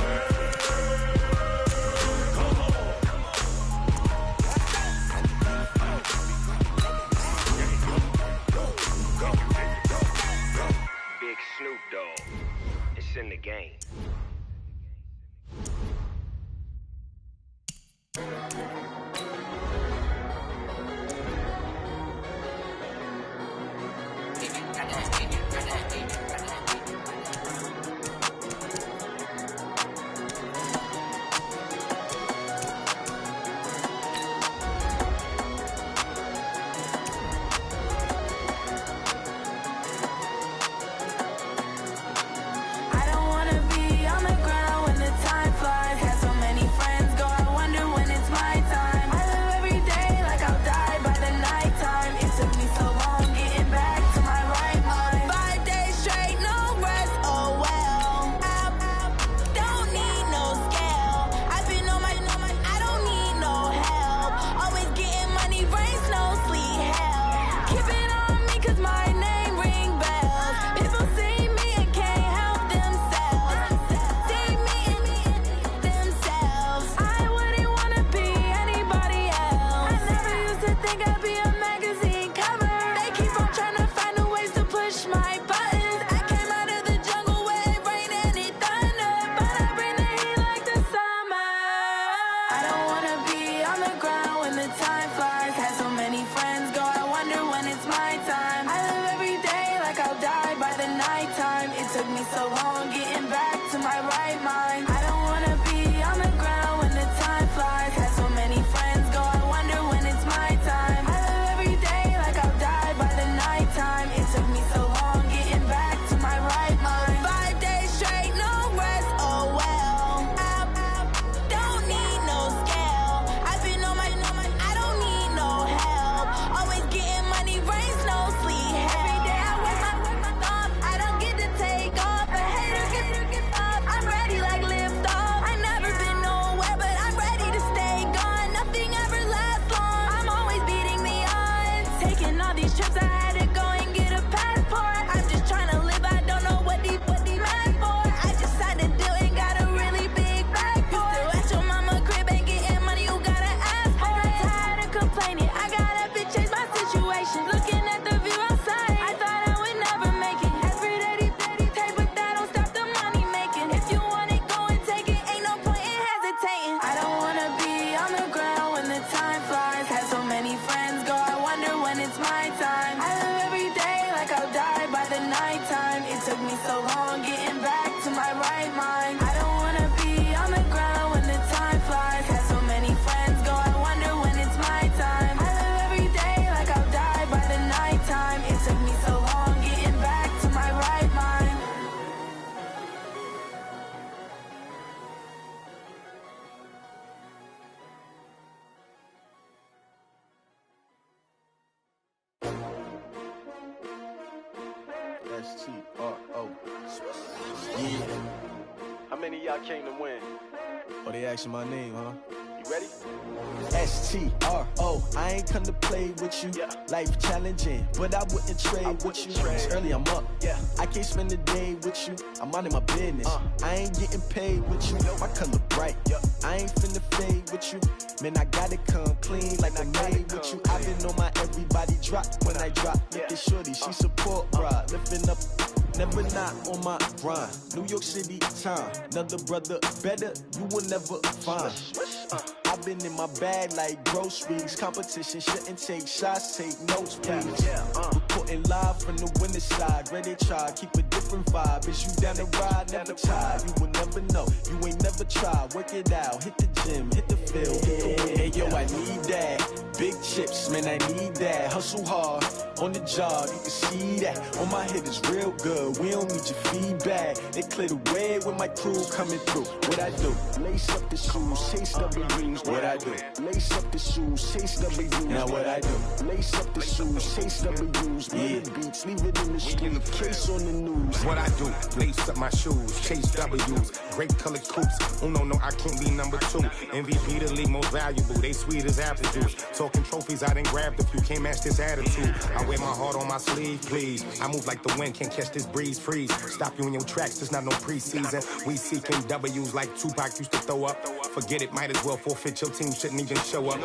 Come on. Big Snoop Dogg. It's in the game. I don't wanna be all these trips, I had to go and get a passport. I'm just trying to live, I don't know what these mad for. I just signed a deal and got a really big bag for it. Still at your mama crib, ain't getting money, you gotta ask for it. I'm tired of complaining, I gotta change my situation. Looking at the view outside, I thought I would never make it. Every day they take, but that don't stop the money making. If you want it, go and take it, ain't no point in hesitating. I don't wanna be on the ground when the time flies. Had so many friends go, I wonder when it's my time. I live every day like I'll die by the nighttime. It took me so long getting back to my right mind. I don't wanna be on the ground when the time flies. Had so many friends go, I wonder when it's my time. I live every day like I'll die by the nighttime. It took me so long getting back to my right mind. S-T-R-O. Yeah. How many of y'all came to win? Oh, they asking my name, huh? You ready? S-T-R-O. I ain't come to play with you. Life challenging, but I wouldn't trade with you. It's early, I'm up. I can't spend the day with you. I'm out of my business. I ain't getting paid with you. My color bright. I ain't finna fade with you. Man, I gotta come clean like I made with you. I've been on my everybody drop when I drop. Look at shorty, she support ride. Lifting up, never not on my grind. New York City time, another brother better, you will never find. I've been in my bag like groceries. Competition shouldn't take shots, take notes, please. Reporting live from the winning side. Ready to try, keep a different vibe. Is you down the ride, never tired. You will never know, you ain't never tried. Work it out, hit the gym, hit the field, hit the hey yo, I need that. Big chips, man, I need that. Hustle hard, on the job, you can see that. On my head is real good, we don't need your feedback. They clear the way with my crew coming through. What I do? Lace up the shoes, chase W's. What I do? Lace up the shoes, chase W's. Now what I do? Lace up the shoes, chase W's. Yeah, beats, leave it in the street, case on the news. What I do? Lace up my shoes, chase W's. Great colored coops. Oh no, I can't be number 2. MVP the league most valuable. They sweet as apple juice. Talking trophies, I done grabbed a few. Can't match this attitude. I wear my heart on my sleeve, please. I move like the wind, can't catch this breeze. Freeze. Stop you in your tracks. There's not no preseason. We seeking W's like Tupac used to throw up. Forget it, might as well forfeit. Your team shouldn't even show up.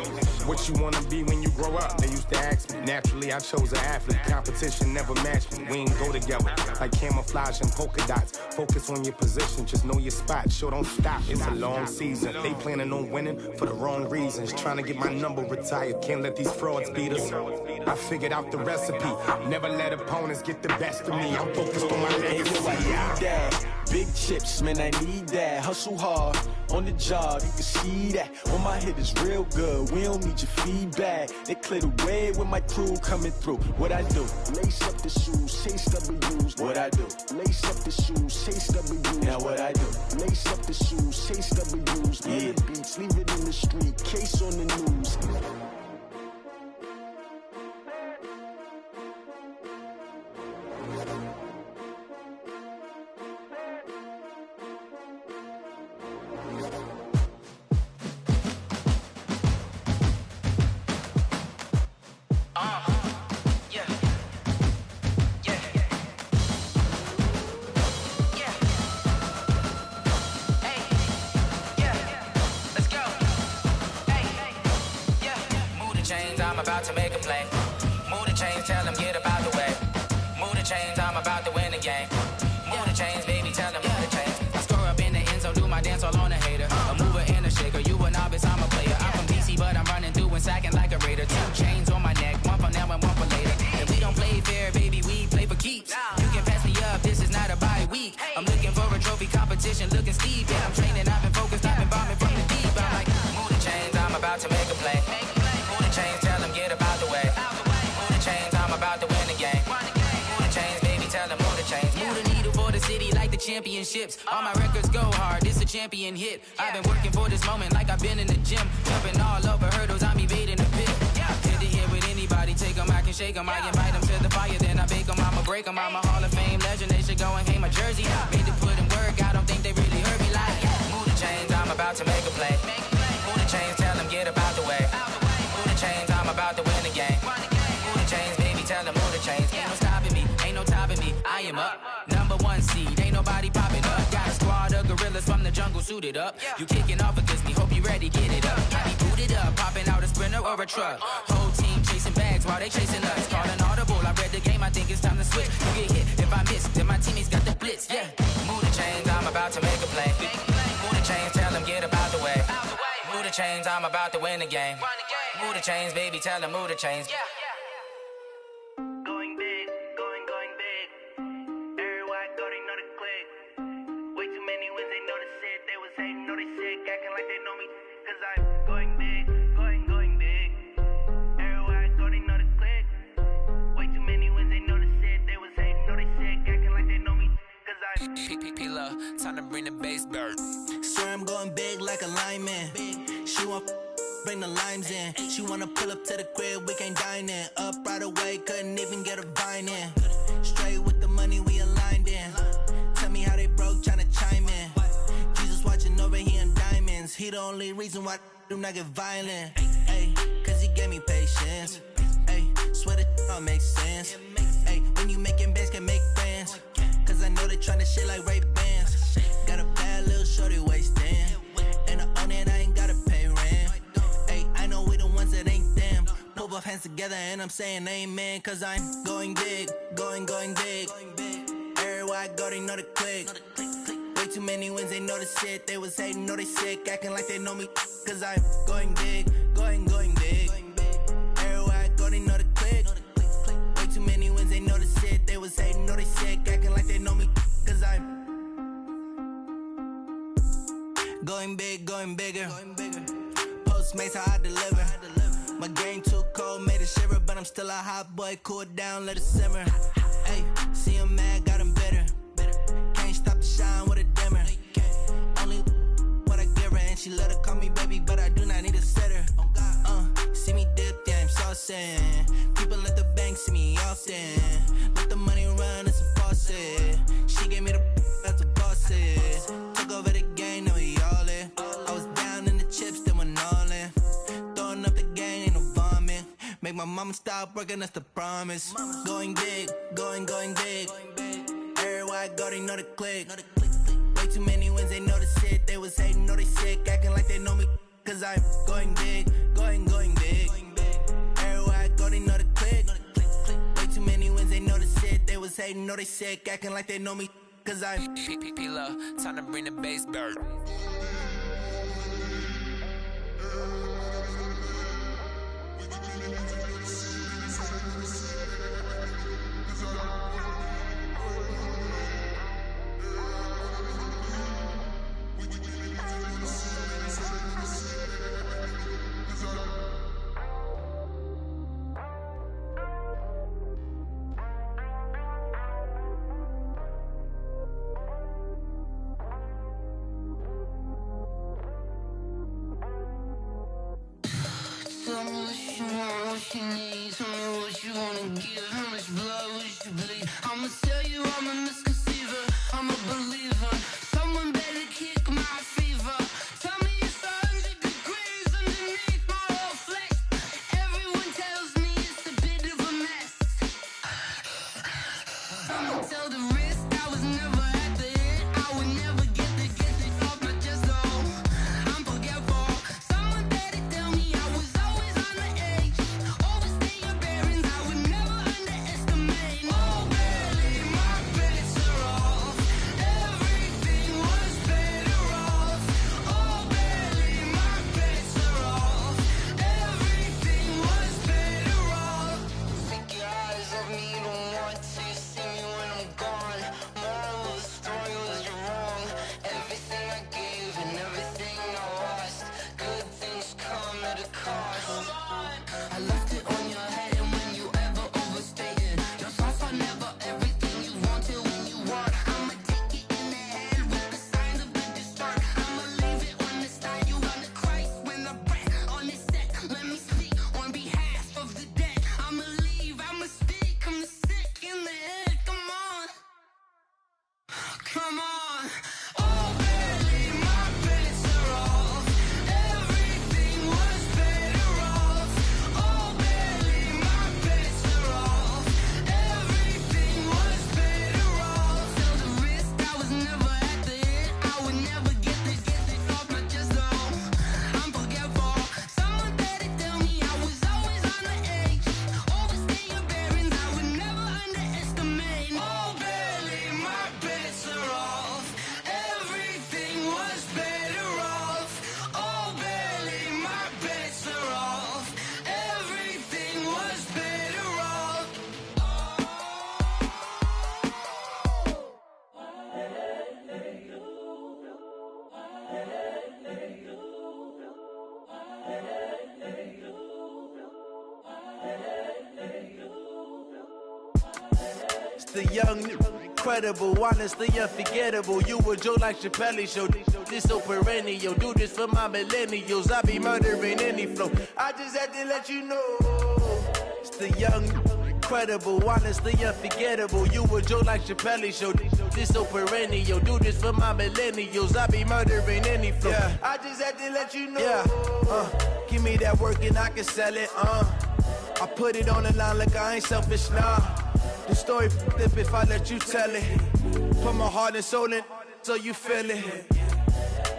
What you wanna be when you grow up? They used to ask me. Naturally, I chose an athlete. Competition never matched me. We ain't go together like camouflage and polka dots. Focus on your position, just know your spot. Sure, don't stop. It's a long season. They planning on winning for the wrong reasons. Trying to get my number retired. Can't let these frauds beat us. I figured out the recipe. Never let opponents get the best of me. I'm focused on my legacy. I need that. Big chips, man, I need that. Hustle hard, on the job, you can see that. On my head is real good, we don't need your feedback. They clear the way with my crew coming through. What I do? Lace up the shoes, chase W's. What I do? Lace up the shoes, chase W's. Now what I do? Lace up the shoes, chase W's. Yeah, beats, leave it in the street, case on the news. I'm about to make a play. Move the chains, tell them get about the way. Move the chains, I'm about to win the game. Move the chains, baby, tell them move the chains. I score up in the end zone, do my dance all on a hater. A mover and a shaker, you a novice, I'm a player. I'm from DC, but I'm running through and sacking like a raider. 2 chains on my neck, one for now and one for later. And we don't play fair, baby, we play for keeps. You can pass me up, this is not a bye week. I'm looking for a trophy competition, looking steep. Yeah, I'm training, I've been focused, I've been bombing from the deep. I'm like, move the chains, I'm about to make a play. Move the chains, tell them get about the way. Move the chains, I'm about to win the game. Move the chains, baby, tell them move the chains. Move the needle for the city like the championships. All my records go hard, this a champion hit. I've been working for this moment like I've been in the gym. Jumping all over hurdles, I'm evading the pit. Hit the hit with anybody, take them, I can shake them. I invite them to the fire, then I bake them, I'ma break them. I'm a Hall of Fame legend, they should go and hang my jersey. Made to put in work, I don't think they really heard me like. Move the chains, I'm about to make a play. Move the chains, tell them get about the way. Move the chains, I'm about to win the game. Move the chains, baby, him up. Number 1 seed, ain't nobody popping up. Got a squad of gorillas from the jungle suited up. You kicking off against me, hope you ready, get it up. Got me booted up, popping out a Sprinter or a truck. Whole team chasing bags while they chasing us. Calling audible, I read the game, I think it's time to switch. You get hit if I miss, then my teammates got the blitz, yeah. Move the chains, I'm about to make a play. Move the chains, tell them get about the way. Move the chains, I'm about to win the game. Move the chains, baby, tell them move the chains. Going big, going big. Everywhere I go, they know the click. Way too many wins, they know the shit. They was hating, know they sick, acting like they know me. Cause I'm going big, going big. Everywhere I go, they know the click. Way too many wins, they know the shit. They was hating, know they sick, acting like they know me. Cause I'm P-P-P-Love, time to bring the bass bird. Swear I'm going big like a lineman. She want bring the limes in. She wanna pull up to the crib, we can't dine in. Up right away, couldn't even get a vine in. Straight with the money, we aligned in. Tell me how they broke, tryna chime in. Jesus watching over here in diamonds. He the only reason why I do not get violent. Ay, cause he gave me patience. Ay, swear that all makes sense. Ay, when you making bands, can make friends. Cause I know they tryna shit like Ray-Bans. Got a bad little shorty wasting. And I own it, I ain't gotta pay rent. Ay, I know we the ones that ain't them. Pull both hands together and I'm saying amen. Cause I'm going big, going big. Everywhere I go, they know the click. Way too many wins, they know the shit. They was hating, know they sick, acting like they know me. Cause I'm going big, going big. Everywhere I go, they know the click. Way too many wins, they know the shit. They was hating, know they sick, acting like they know me. Cause I'm going big, going bigger. Postmates, how I deliver. My game too cold, made it shiver. But I'm still a hot boy, cool it down, let it simmer. Hey, see him mad, got him bitter. Can't stop the shine with a dimmer. Only what I give her, and she let her call me baby, but I do not need a sitter. See me dip, yeah, I'm saucing. People at the bank see me often. Let the money run, it's a faucet. She gave me the that's the bosses. Took over the game, now we all in. I was down in the chips, then went all in. Throwing up the game, ain't no vomit. Make my mama stop working, that's the promise. Going big, going big. Everywhere I go, they know the click. Way too many wins, they know the shit. They was hating, know they sick, acting like they know me. Cause I'm going big, going big. Everywhere I go, they know the click. Way too many wins, they know the shit. They was hating, know they sick, acting like they know me. Cause I'm P-P-P-Love, time to bring the bass bird. Tell me what you want, what you need. Tell me what you wanna give. How much blood would you bleed? I'ma tell you I'm a misconceiver. I'm a believer. Someone better kick my fever. Tell me it's 100 degrees underneath my whole flesh. Everyone tells me it's a bit of a mess. I'ma tell the risk I was never at the end. I would never get it off my chest. Oh, I'm forgetful. Someone better tell me I was always on the edge. Overstay your bearings, I would never underestimate. Oh, barely, my bets are off. Every It's the young, incredible, honestly unforgettable. You a joke like Chappelle Show. This so perennial. Do this for my millennials. I be murdering any flow. I just had to let you know. It's the young, incredible, honestly unforgettable. You a joke like Chappelle Show. This so perennial. Do this for my millennials. I be murdering any flow. Yeah. I just had to let you know. Yeah. Give me that work and I can sell it. I put it on the line like I ain't selfish, nah. The story flip if I let you tell it. Put my heart and soul in so you feel it.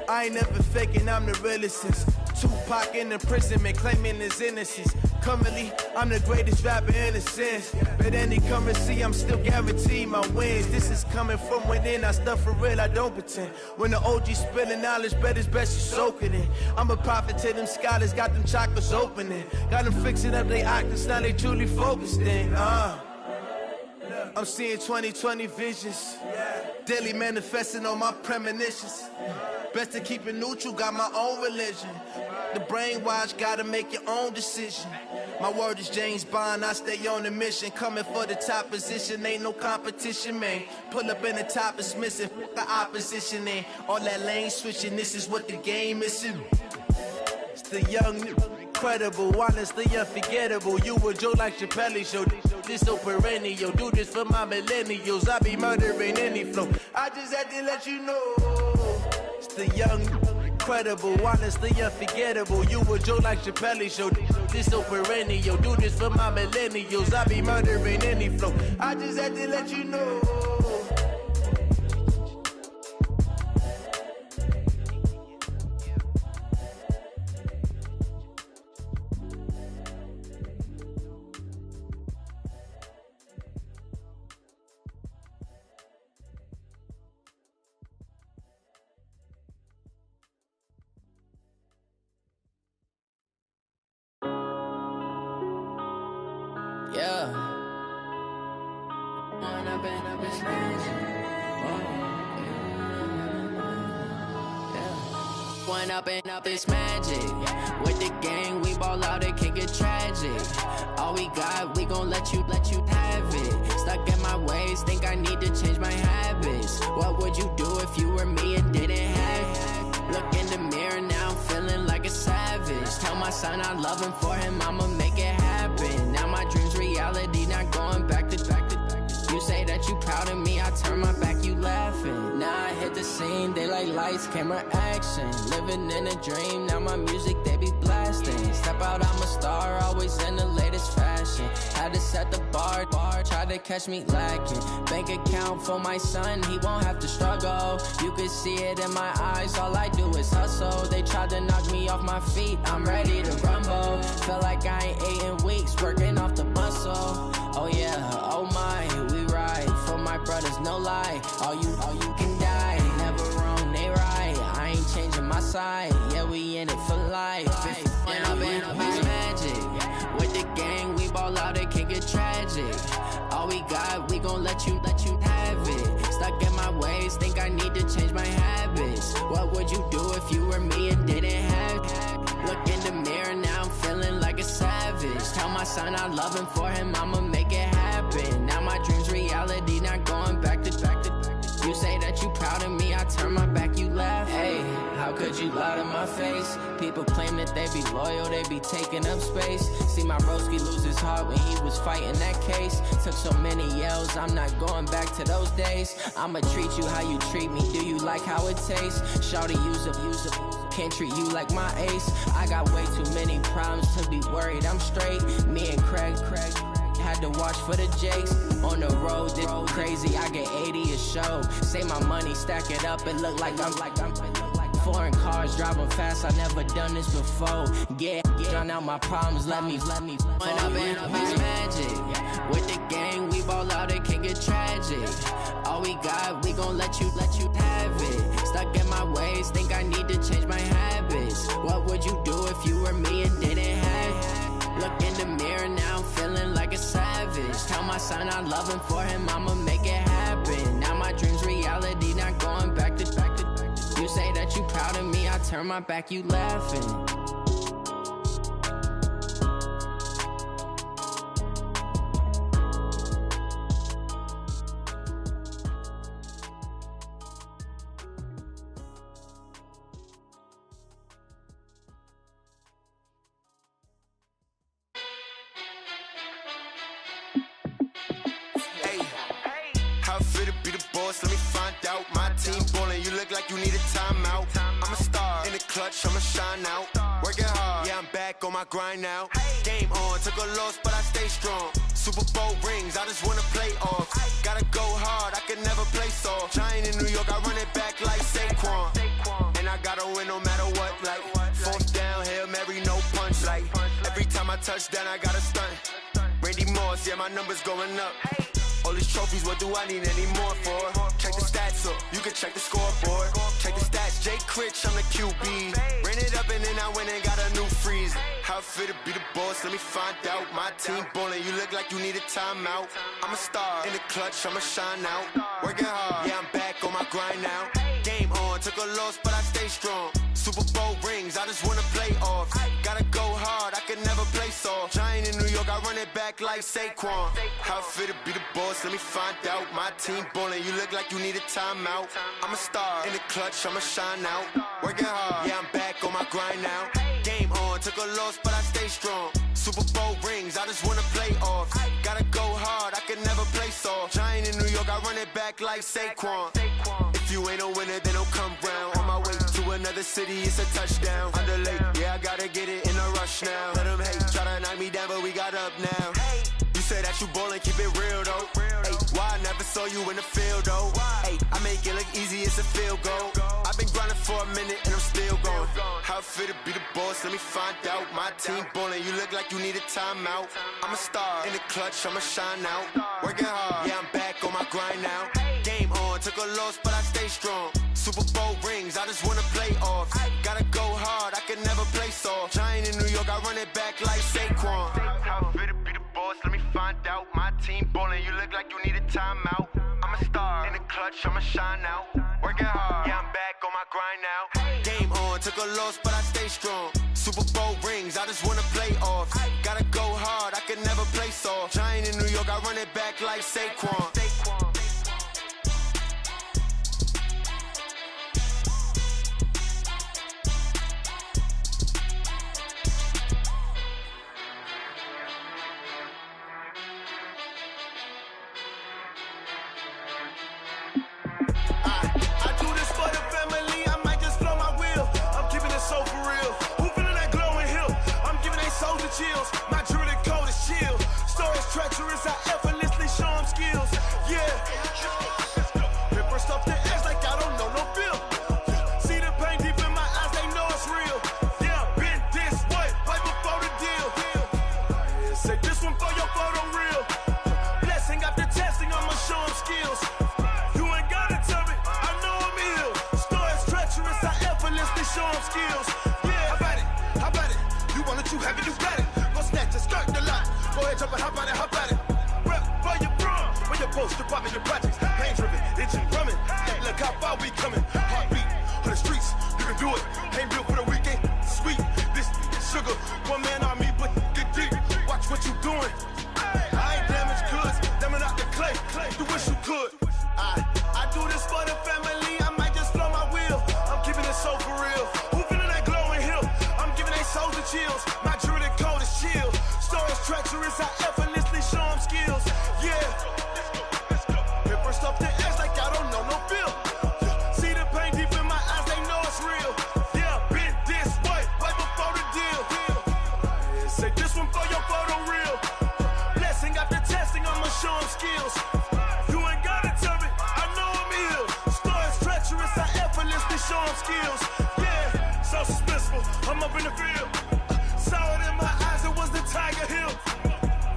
I ain't never faking, I'm the realest since Tupac in imprisonment, claiming his innocence. Currently, I'm the greatest rapper in a sense. But any currency, I'm still guaranteed my wins. This is coming from within, I stuff for real, I don't pretend. When the OG spilling knowledge, bet it's best you soak it in. I'm a prophet to them scholars, got them chakras opening. Got them fixing up they octaves, now they truly focused in. I'm seeing 2020 visions. Daily manifesting on my premonitions. Best to keep it neutral, got my own religion. The brainwash, gotta make your own decision. My word is James Bond, I stay on a mission. Coming for the top position, ain't no competition, man. Pull up in the top is missing, the opposition ain't. All that lane switching, this is what the game is. It's the young, incredible, honestly unforgettable. You a joke like Chappelle Show. This so perennial. Do this for my millennials. I be murdering any flow. I just had to let you know. It's the young, incredible, honestly unforgettable. You a joke like Chappelle Show. This so perennial. Do this for my millennials. I be murdering any flow. I just had to let you know. Yeah. One up and up is magic. With the gang, we ball out, it can get tragic. All we got, we gon' let you have it. Stuck in my ways, think I need to change my habits. What would you do if you were me and didn't have it? Look in the mirror now, I'm feeling like a savage. Tell my son I love him, for him I'ma make it happen. Now my dream's reality, not going back to. You say that you proud of me, I turn my back, you laughing. Now I hit the scene, they like lights, camera, action. Living in a dream, now my music, they be blasting. Step out, I'm a star, always in the latest fashion. Had to set the bar, try to catch me lacking. Bank account for my son, he won't have to struggle. You can see it in my eyes, all I do is hustle. They tried to knock me off my feet, I'm ready to rumble. Feel like I ain't ate in weeks, working off the muscle. Oh yeah, oh my, we ride for my brothers, no lie. All you can die, never wrong, they right. I ain't changing my side, yeah, we in it for life. When I've been it's magic. With the gang, we ball out, it can get tragic. All we got, we gon' let you have it. Stuck in my ways, think I need to change my habits. What would you do if you were me and didn't have it? Look in the mirror, now I'm feeling like a savage. Tell my son I love him, for him I'ma make it happen. Now my dream's reality, not going back to. You say that you proud of me, I turn my back, you laugh. Hey, how could you lie to my face? People claim that they be loyal, they be taking up space. See my broski lose his heart when he was fighting that case. Took so many yells, I'm not going back to those days. I'ma treat you how you treat me, do you like how it tastes? Shawty, use up, can't treat you like my ace. I got way too many problems to be worried, I'm straight. Me and Craig had to watch for the Jakes. On the road, this crazy, I get 80 a show. Say my money, stack it up, it look like I'm foreign cars, driving fast, I never done this before. Yeah, drown out my problems, let me When I've been it's magic. With the gang, we ball out, it can get tragic. All we got, we gon' let you have it. Stuck in my ways, think I need to change my habits. What would you do if you were me and didn't have it? Look in the mirror, now I'm feeling like a savage. Tell my son I love him, for him I'ma make it happen. Now my dream's reality, not going back to. You say that you proud of me, I turn my back, you laughing. How it feel to be the boss? Let me find out. My team ballin', you look like you need a timeout. I'm a star in the clutch, I'ma shine out. Working hard, yeah, I'm back on my grind now. Game on, took a loss, but I stay strong. Super Bowl rings, I just wanna play off. Gotta go hard, I can never play soft. Giant in New York, I run it back like Saquon. And I gotta win no matter what, like fourth down, Hail Mary, no punch. Like every time I touch down, I gotta stunt. Randy Moss, yeah, my numbers going up. All these trophies, what do I need any more for? Check the stats up, you can check the scoreboard. Check the stats, Jay Critch, I'm the QB. Ran it up and then I went and got a new freeze. How it feel to be the boss, let me find out. My team ballin', you look like you need a timeout. I'm a star in the clutch, I'ma shine out. Working hard, yeah, I'm back on my grind now. Game on, took a loss, but I stay strong. Super Bowl rings, I just wanna play off. Gotta go hard, I can never play soft. Giant in New York, I run it back like Saquon. How it feel to be the boss, let me find out. My team ballin', you look like you need a timeout. I'm a star in the clutch, I'ma shine out. Working hard, yeah, I'm back on my grind now. Game on, took a loss, but I stay strong. Super Bowl rings, I just wanna play off. Gotta go hard, I can never play soft. Giant in New York, I run it back like Saquon. If you ain't a winner, then don't come round. On my way to another city, it's a touchdown. Underlay, yeah, I gotta get it in a rush now. Let them hate, try to knock me down, but we got up now. You say that you ballin', keep it real though. Hey, why I never saw you in the field though? Hey, I make it look easy, it's a field goal. I've been grinding for a minute and I'm still going. How it feel to be the boss, let me find out. My team ballin', you look like you need a timeout. I'm a star in the clutch, I'ma shine out. Working hard, yeah, I'm back on my grind now. Game on, took a loss, but I stay strong. Super Bowl rings, I just wanna play off. Gotta go hard, I can never play soft. Giant in New York, I run it back like Saquon. How it feel to be the boss, let me find out. My team ballin', you look like you need a timeout. I'm a star in the clutch, I'ma shine out. Working hard, yeah, I'm back on my grind now. Game on, took a loss, but I stay strong. Super Bowl rings, I just wanna play off. Gotta go hard, I can never play soft. Giant in New York, I run it back like Saquon. Chills. My jewelry code is chill. Stories treacherous, I effortlessly show them skills. Yeah. Paper stuff the edge like I don't know no bill. See the pain deep in my eyes, they know it's real. Yeah, been this way, right before the deal. Yeah, say this one for your photo real. Blessing after testing, I'ma show them skills. You ain't gotta tell me, I know I'm ill. Stories treacherous, I effortlessly show them skills. Yeah, how about it? You want it, you have it, you got it. Snatch a skirt the lot. Go ahead, jump and hop on it, hop on it. Rep for your prom, where your post, department, your projects. Pain driven, itching, drumming. Hey, look how far we coming. Heartbeat on the streets, you can do it. Ain't built for the weekend. Sweet, this sugar. One man army, but get deep. Watch what you doing. I ain't damaged goods, damn out the clay. You wish you could. I do this for the family. I might just blow my wheel. I'm keeping it so for real. Who feeling that glowing hill? I'm giving they souls the chills. My jewelry code is chill. Stories treacherous, I effortlessly show them skills. Yeah. Paper stuff the edge like I don't know no bill. See the pain deep in my eyes, they know it's real. Yeah, been this way, right before the deal. Say this one for your photo real. Blessing after testing, I'ma show them skills. You ain't gotta tell me, I know I'm ill. Stories treacherous, I effortlessly show them skills. Yeah, so suspenseful, I'm up in the field. Saw it in my eyes, it was the Tiger Hill.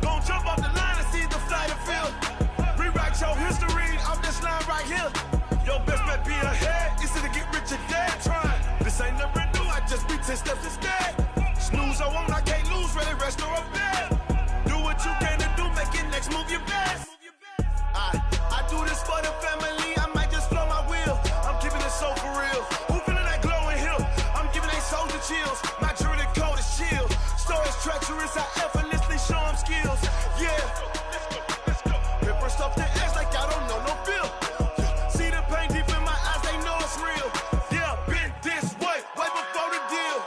Gon' jump off the line and see the flight of field. Rewrite your history off this line right here. Your best bet be ahead, easy to get rich or dead. Trying, this ain't never new, I just be 10 steps instead. Snooze or won't, I can't lose, ready, rest or a bed. Do what you can to do, make it next move your best. I do this for the family, I might just blow my wheel. I'm keeping it so for real. Who feeling that glowing hill? I'm giving they souls the chills. My jewelry code is chill. Stories treacherous, I effortlessly show them skills. Yeah. Paper stuff the edge like I don't know no bill. See the pain deep in my eyes, they know it's real. Yeah, been this way, right before the deal.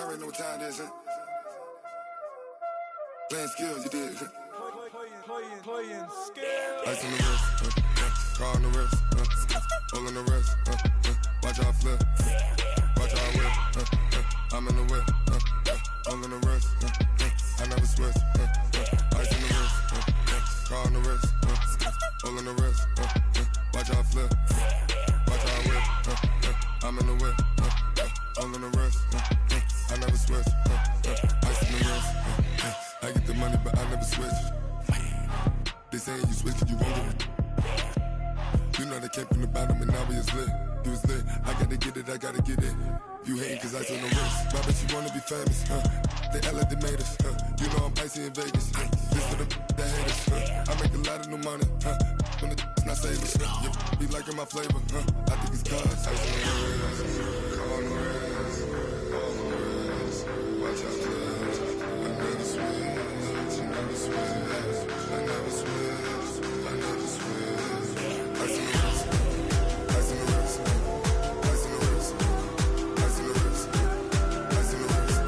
Y'all already know what time it is, huh? Playing skills, you did. Playing skills. Ice on the wrist, car on the wrist, hole in the wrist, watch out flip, watch out whip, I'm in the whip, hole in the wrist, I never switch, ice on the wrist, car on the wrist, hole in the wrist, watch out flip, watch out whip, I'm in the whip, hole in the wrist, I never switch, ice on the wrist, I get the money but I never switch. They say you switch it, you won't get it. You know they came from the bottom and now we is lit. You was lit, I gotta get it, I gotta get it. You hating cause ice on the wrist. Why bet you wanna be famous, They act like they made us, You know I'm icy in Vegas, This for the that hate us, I make a lot of new money, When the not savers, yeah, be liking my flavor, I think it's cause ice on the wrist, on the wrist, on the wrist. Watch out, cuz I never switch, you never switch. I never switch, I never switch. Ice in the wrist, ice in the wrist, ice in the wrist, ice in the wrist, ice in the wrist,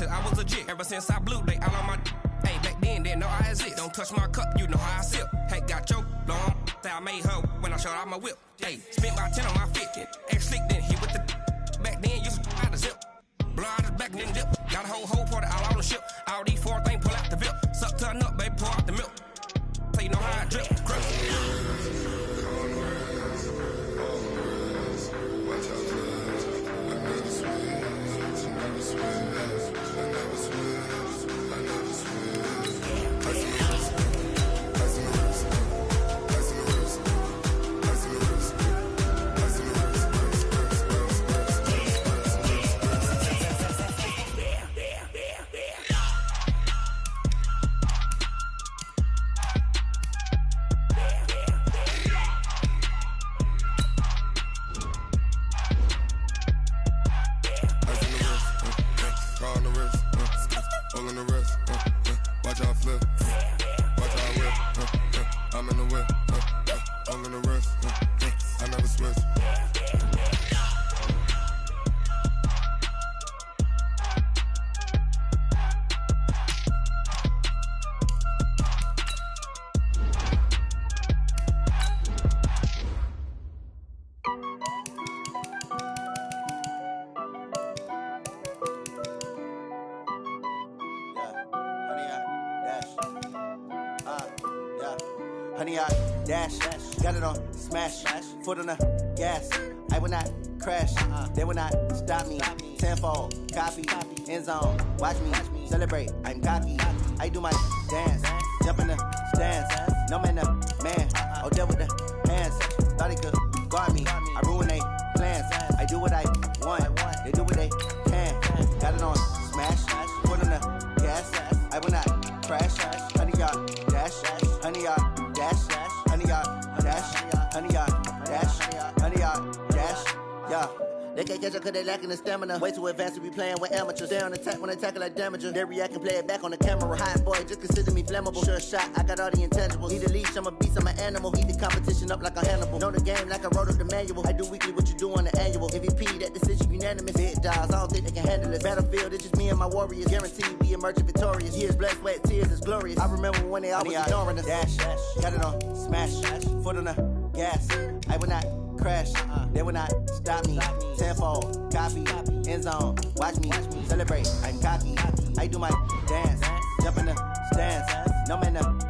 I was legit ever since I blew they all on my hey back then didn't know I exist. Don't touch my cup, you know how I sip. Hey, got your long that I made her when I showed out my whip. Hey, spent about 10 on my fit. Ex slick then hit with the back then used to out the zip. Blow out his back then dip. Got a whole party all on the ship. All these four things pull out the VIP. Suck turn up, baby, pour out the milk. So you know how I drip. Crush. watch out, cuz I never switch, I never switch. I never switch, I never switch. Ice in the wrist, ice in the wrist, ice in the wrist, ice in the wrist, ice in the wrist, car on the wrist, hole in the wrist, watch out flip, watch out whip, I'm in the whip, hole in the wrist, I never switch. Honey, I dash, got it on smash, foot on the gas. I will not crash, they will not stop me. Tenfold, copy, end zone, watch me celebrate. I'm cocky, I do my dance, jump in the stands. No man, the man, oh deal with the hands. Thought he could guard me, I ruin they plans. I do what I want, they do what they can. Got it on smash, foot on the gas. I will not crash, honey, y'all dash, honey, y'all dash, honey, y'all dash, honey, y'all dash, honey, y'all dash, yeah. They can't catch up cause they lacking the stamina. Way too advanced to be playing with amateurs. Stay on attack when they tackle like damager. They react and play it back on the camera. Hot boy, just consider me flammable. Sure shot, I got all the intangibles. Need a leash, I'm a beast, I'm an animal. Eat the competition up like a Hannibal. Know the game like I wrote up the manual. I do weekly what you do on the annual. MVP, that decision unanimous. Big dogs, I don't think they can handle it. Battlefield, it's just me and my warriors. Guaranteed we emerging victorious. Years, blood, sweat, tears, it's glorious. I remember when they always ignoring us. Dash, got it on smash, foot on the gas. I will not crash, they will not stop me. Tenfold, copy, end zone, watch me celebrate. I'm cocky, I do my dance, jump in the stands. No man, the